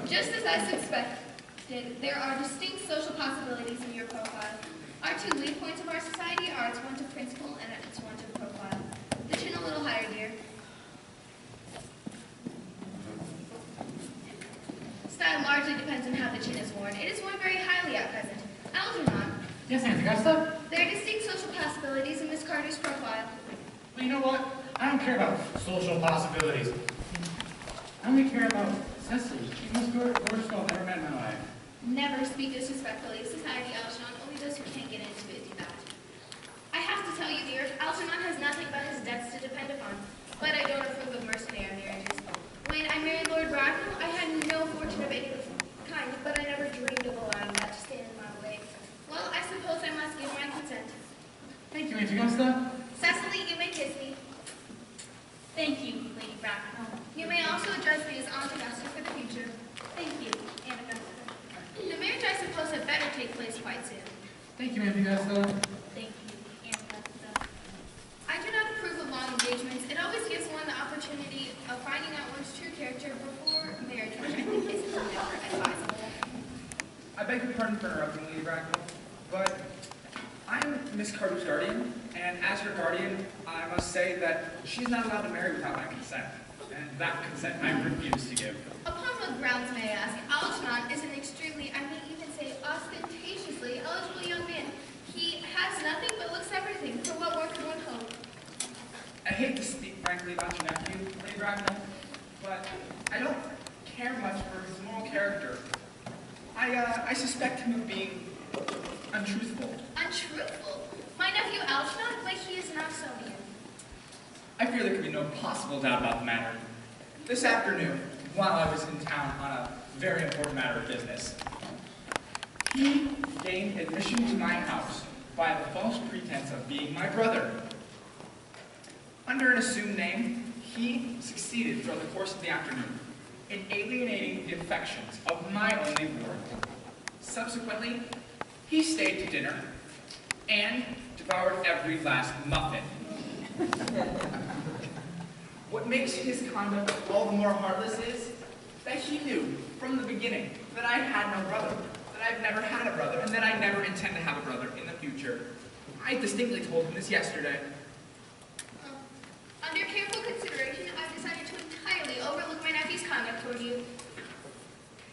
Just as I suspected, there are distinct social possibilities in your profile. Our two lead points of our society are its want of principle and its want of profile. The chin a little higher, dear. Style largely depends on how the chin is worn. It is worn very highly at present. Algernon, Yes, Aunt Augusta? there are distinct social possibilities in Miss Carter's profile. Well, you know what? I don't care about social possibilities. I only care about Cecily. She's the most gorgeous girl I've ever met in my life. Never speak disrespectfully of society, Algernon. Only those who can't get into it do that. I have to tell you, dear, Algernon has nothing but his debts to depend upon. But I don't approve of mercenary marriages. When I married Lord Bracknell, I had no fortune of any kind, but I never dreamed of allowing that to stand in my way. Well, I suppose I must give my consent. Thank you, Aunt Augusta. Cecily, you may kiss me. Thank you, Lady Bracknell. You may also address me as Aunt Augusta for the future. Thank you, Aunt Augusta. The marriage, I suppose, had better take place quite soon. Thank you, Aunt Augusta. Thank you, Aunt Augusta. I do not approve of long engagements. It always gives one the opportunity of finding out one's true character before marriage, which I think is never advisable. I beg your pardon for interrupting, Lady Bracknell, but I'm Miss Carter's guardian, and as her guardian, I must say that she's not allowed to marry without my consent, and that consent I refuse to give. Upon what grounds, may I ask? Algernon is an extremely, I may even say ostentatiously eligible young man. He has nothing but looks everything. For what more could one hope? I hate to speak frankly about your nephew, Lady Bracknell, but I don't care much for his moral character. I suspect him of being untruthful. Untruthful? My nephew Algernon? But he is not so near. I fear there can be no possible doubt about the matter. This afternoon, while I was in town on a very important matter of business, he gained admission to my house by the false pretense of being my brother. Under an assumed name, he succeeded throughout the course of the afternoon in alienating the affections of my only ward. Subsequently, he stayed to dinner and devoured every last muffin. What makes his conduct all the more heartless is that he knew from the beginning that I had no brother, that I've never had a brother, and that I never intend to have a brother in the future. I distinctly told him this yesterday. Under careful consideration, I've decided to entirely overlook my nephew's conduct toward you.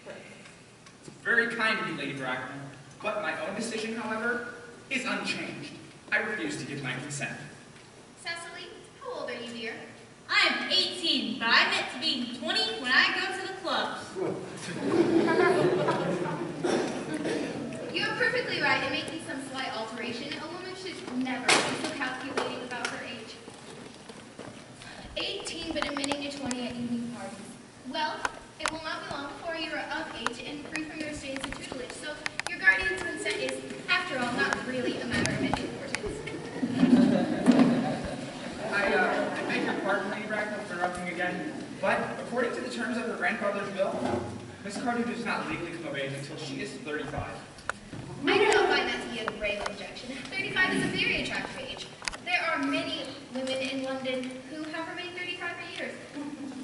It's very kind of you, Lady Bracknell, but my own decision, however, is unchanged. I refuse to give my consent. Cecily, how old are you, dear? I'm 18, but I meant to be 20 when I go to the clubs. You're perfectly right in making some slight alteration. A woman should never be so calculating about her age. 18, but admitting to 20 at evening parties. Well, it will not be long before you are of age and free from your estates and tutelage, so your guardian's consent is, after all, not really a matter of any importance. I beg your pardon, Lady Bracknell, for interrupting again, but according to the terms of her grandfather's will, Miss Cardew does not legally come of age until she is 35. I do not find that to be a grave objection. 35 is a very attractive age. There are many women in London who have remained 35 for years.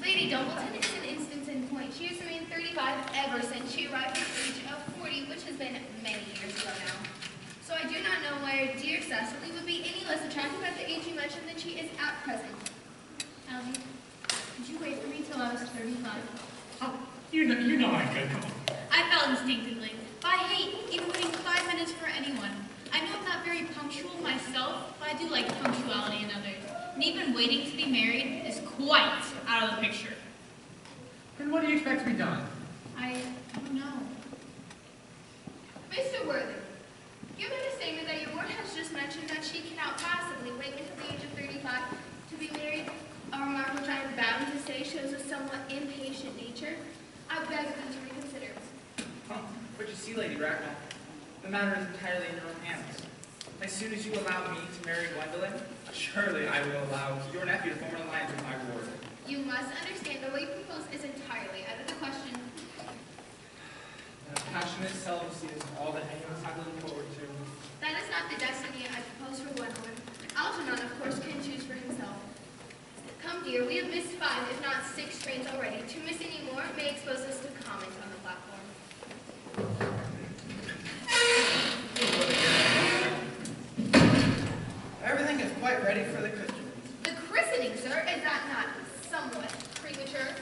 Lady Dumbleton is an instance in point. She has remained 35 ever since she arrived at the age of 40, which has been many years ago now. So I do not know why dear Cecily would be any less attractive at the age you mentioned than she is at present. Algie, did you wait for me till I was 35? Oh, you know I could. Come on. I felt instinctively, but I hate even waiting 5 minutes for anyone. I know I'm not very punctual myself, but I do like punctuality in others. And even waiting to be married is quite out of the picture. Then what do you expect to be done? I don't know. Mr. Worthing, you made a statement that your ward has just mentioned that she cannot possibly wait until the age of 35 to be married, a remark which I am bound to say shows a somewhat impatient nature. I beg of you to reconsider. But you see, Lady Bracknell, the matter is entirely in your own hands. As soon as you allow me to marry Gwendolyn, surely I will allow your nephew to form an alliance with my ward. You must understand that what you propose is entirely out of the question. A passionate celibacy is all that any of us have to look forward to. That is not the destiny I propose for Gwendolyn. Algernon, of course, can choose for himself. Come, dear, we have missed 5, if not 6 trains already. To miss any more may expose us to comment on the platform. Everything is quite ready for the christening. The christening, sir, is that not somewhat premature?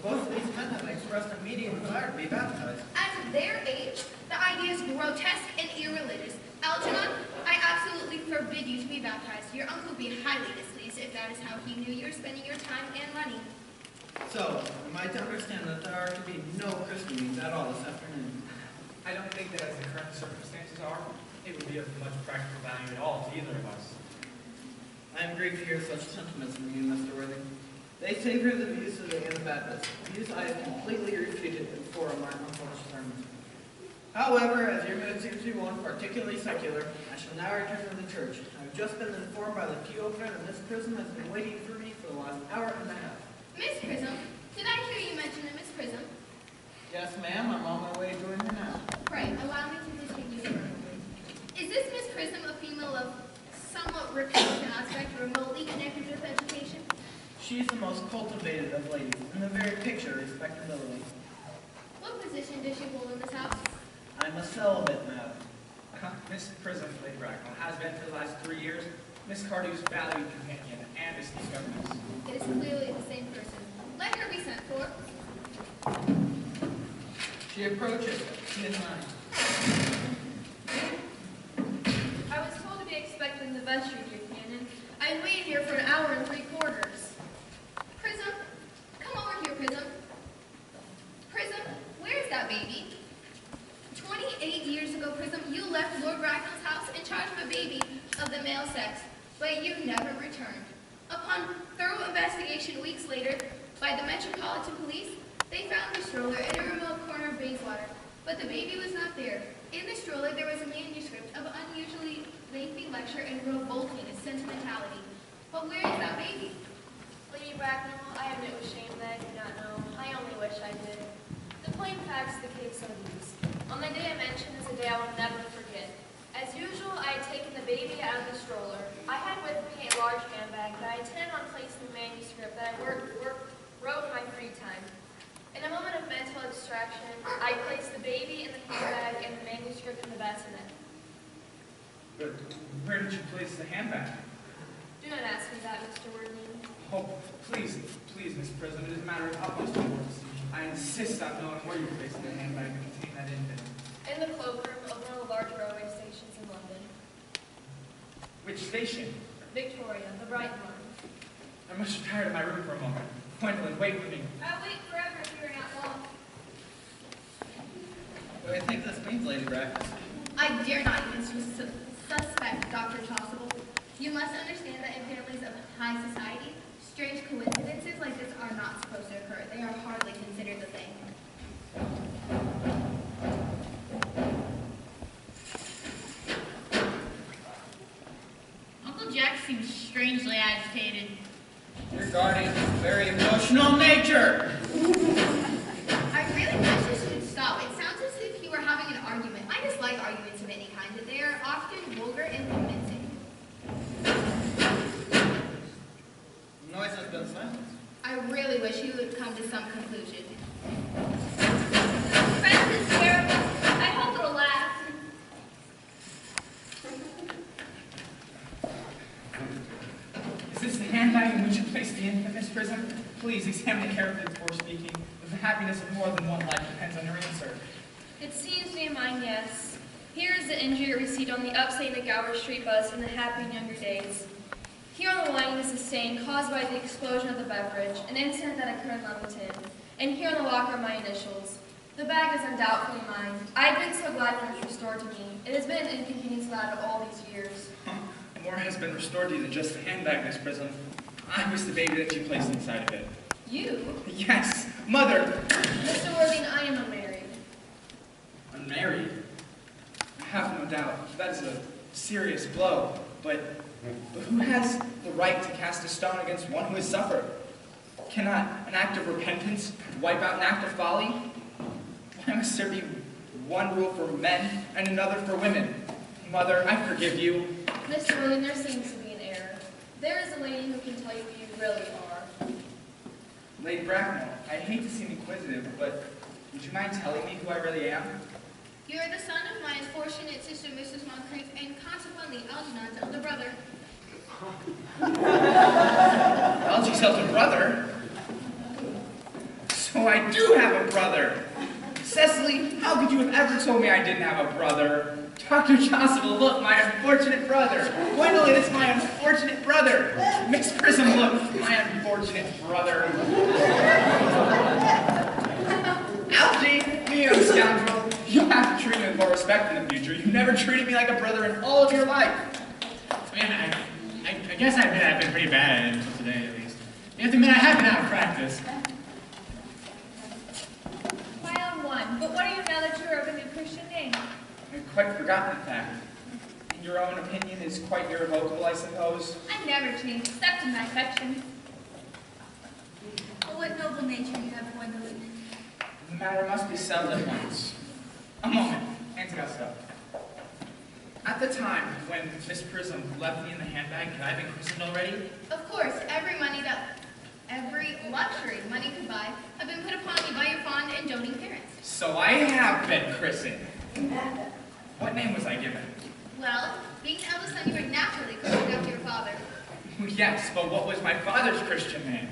Both of these men have expressed a immediate desire to be baptized. At their age, the idea is grotesque and irreligious. Algernon, I absolutely forbid you to be baptized. Your uncle would be highly displeased if that is how he knew you were spending your time and money. So, am I to understand that there are to be no christenings at all this afternoon? I don't think that as the current circumstances are, it would be of much practical value at all to either of us. I am grieved to hear such sentiments from you, Mr. Worthing. They favor the views of the Anabaptists, views I have completely refuted before in my unpublished sermons. However, as your mood seems to be one particularly secular, I shall now return to the church. I have just been informed by the pew opener that Miss Prism has been waiting for me for the last hour and a half. Miss Prism? Did I hear you mention a Miss Prism? Yes, ma'am, I'm on my way to join her now. Pray, allow me to distinguish her. Is this Miss Prism a female of somewhat repellent aspect, remotely connected with education? She is the most cultivated of ladies, and the very picture of respectability. What position does she hold in this house? I'm a celibate, madam. Miss Prism, Lady Bracknell, has been for the last 3 years Miss Cardew's valued companion and esteemed governess. It is clearly the same person. Let her be sent for. She approaches. She is mine. I was told to be expected in the vestry, dear Canon. I waited here for an hour and 3/4. Prism, come over here, Prism. Prism, where is that baby? 28 years ago, Prism, you left Lord Bracknell's house in charge of a baby of the male sex, but you never returned. Upon thorough investigation weeks later by the Metropolitan Police, they found the stroller in a remote corner of Bayswater, but the baby was not there. In the stroller, there was a manuscript of unusually lengthy lecture and revolting sentimentality. But where is that baby? Lady Bracknell, I admit with shame that I do not know. I only wish I did. The plain facts of the case are these. On the day I mentioned is a day I will never forget. As usual, I had taken the baby out of the stroller. I had with me a large handbag that I intended on placing the manuscript that I wrote in my free time. In a moment of mental abstraction, I placed the baby in the handbag and the manuscript in the bassinet. But where did you place the handbag? Do not ask me that, Mr. Worthing. Oh, please, Miss Prism, it is a matter of utmost importance. I insist on knowing where you placed the handbag that contained that infant. In the cloakroom of one of the large railway stations in London. Which station? Victoria, the bright one. I must retire to my room for a moment. Gwendolyn, wait for me. I'll wait forever if you're not long. What do you think this means, Lady Brack? I dare not even suspect Dr. Chasuble. You must understand that in families of high society, strange coincidences like this are not supposed to occur. They are hardly considered a thing. Uncle Jack seems strangely agitated. Your guardian's a very emotional nature. I really wish this would stop. It sounds as if you were having an argument. I dislike arguments of any kind. They are often vulgar and convincing. The noise has been silenced. I really wish you would come to some conclusion. Friends is terrible. I hope it'll last. Is this the handbag in which you placed the infant, Miss Prism? Please examine it carefully before speaking. The happiness of more than one life depends on your answer. It seems to be mine, yes. Here is the injury receipt on the upsetting the Gower Street bus in the happy and younger days. Here on the lining is the stain caused by the explosion of the beverage, an incident that occurred in Leamington. And here on the locker are my initials. The bag is undoubtedly mine. I've been so glad when it was restored to me. It has been an inconvenience out of all these years. More has been restored to you than just the handbag, Miss Prism. I was the baby that you placed inside of it. You? Yes, Mother! Mr. Worthing, I am unmarried. Unmarried? I have no doubt. That is a serious blow. But who has the right to cast a stone against one who has suffered? Cannot an act of repentance wipe out an act of folly? Why must there be one rule for men and another for women? Mother, I forgive you. Mr. Worthing, there seems to be an error. There is a lady who can tell you who you really are. Lady Bracknell, I hate to seem inquisitive, but would you mind telling me who I really am? You are the son of my unfortunate sister, Mrs. Moncrief, and consequently Algernon's elder brother. Algy's elder brother? So I do have a brother! Cecily, how could you have ever told me I didn't have a brother? Dr. Chasuble, look, my unfortunate brother. Gwendolyn, it's my unfortunate brother. Miss Prism, look, my unfortunate brother. Algy, you young scoundrel, you'll have to treat me with more respect in the future. You never treated me like a brother in all of your life. Man, I guess I admit I've been pretty bad at it until today, at least. You have to admit I have been out of practice. My own one. But what are you now that you're of a new Christian name? I'd quite forgotten the fact. In your own opinion is quite irrevocable, I suppose. I never change, except in my affection. Oh, what noble nature you have, Gwendolyn. The matter must be settled at once. A moment, Aunt Augusta. At the time when Miss Prism left me in the handbag, had I been christened already? Of course, every luxury money could buy have been put upon me by your fond and doting parents. So I have been christened. What name was I given? Well, being the eldest son, you were naturally christened after your father. Yes, but what was my father's Christian name?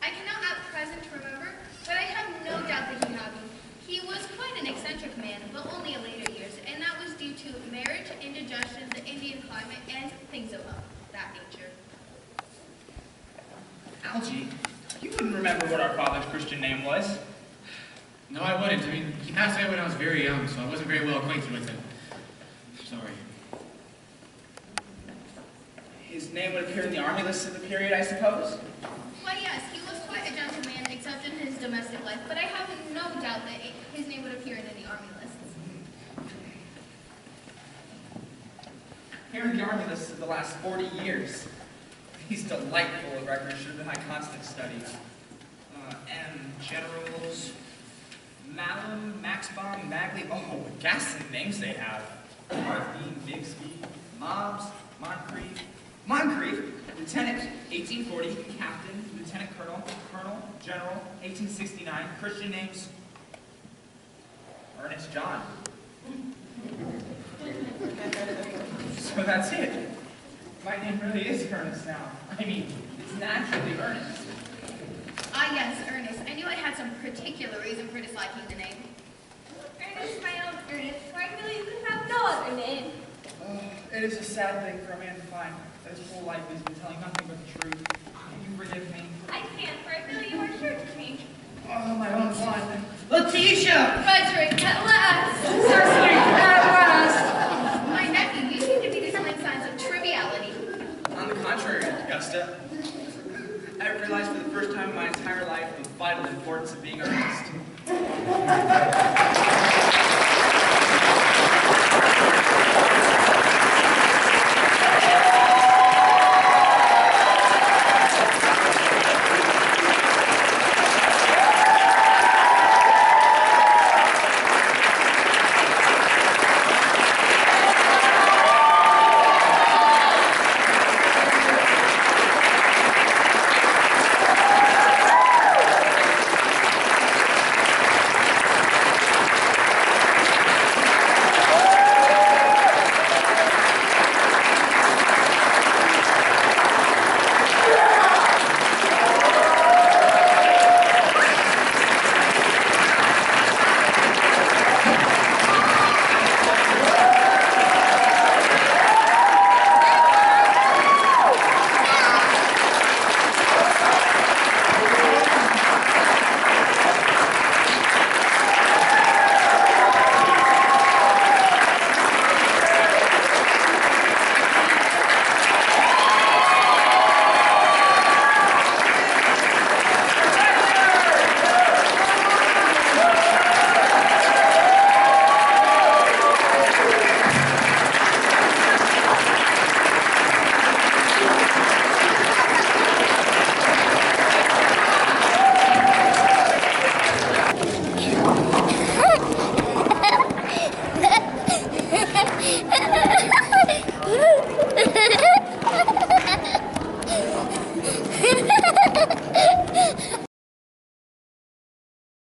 I cannot at present remember, but I have no doubt that he had one. He was quite an eccentric man, but only in later years, and that was due to marriage, indigestion, the Indian climate, and things of that nature. Algy, you wouldn't remember what our father's Christian name was. No, I wouldn't. I mean, he passed away when I was very young, so I wasn't very well acquainted with him. Sorry. His name would appear in the army lists of the period, I suppose? Why, yes, he was quite a gentleman, except in his domestic life, but I have no doubt that his name would appear in any army lists. Here are the army lists of the last 40 years. These delightful records should have been my constant study. Generals, Malum, Maxbaum, Magley, oh, what ghastly names they have. Marthine, Bigsby, Mobbs, Moncrief, Lieutenant, 1840, Captain, Lieutenant Colonel, Colonel, General, 1869, Christian names, Earnest John. So that's it. My name really is Earnest now. I mean, it's naturally Earnest. Ah, yes, Ernest. I knew I had some particular reason for disliking the name. Ernest, my own Ernest, for I really have no other name. It is a sad thing for a man to find that his whole life has been telling nothing but the truth. Can you forgive me? I can't, for I feel you are sure to me. Oh, my own son. Letitia! Frederick, at last! Cecily, at last! My nephew, you seem to be displaying signs of triviality. On the contrary, Augusta, I realized for the first time in my entire life the vital importance of being earnest.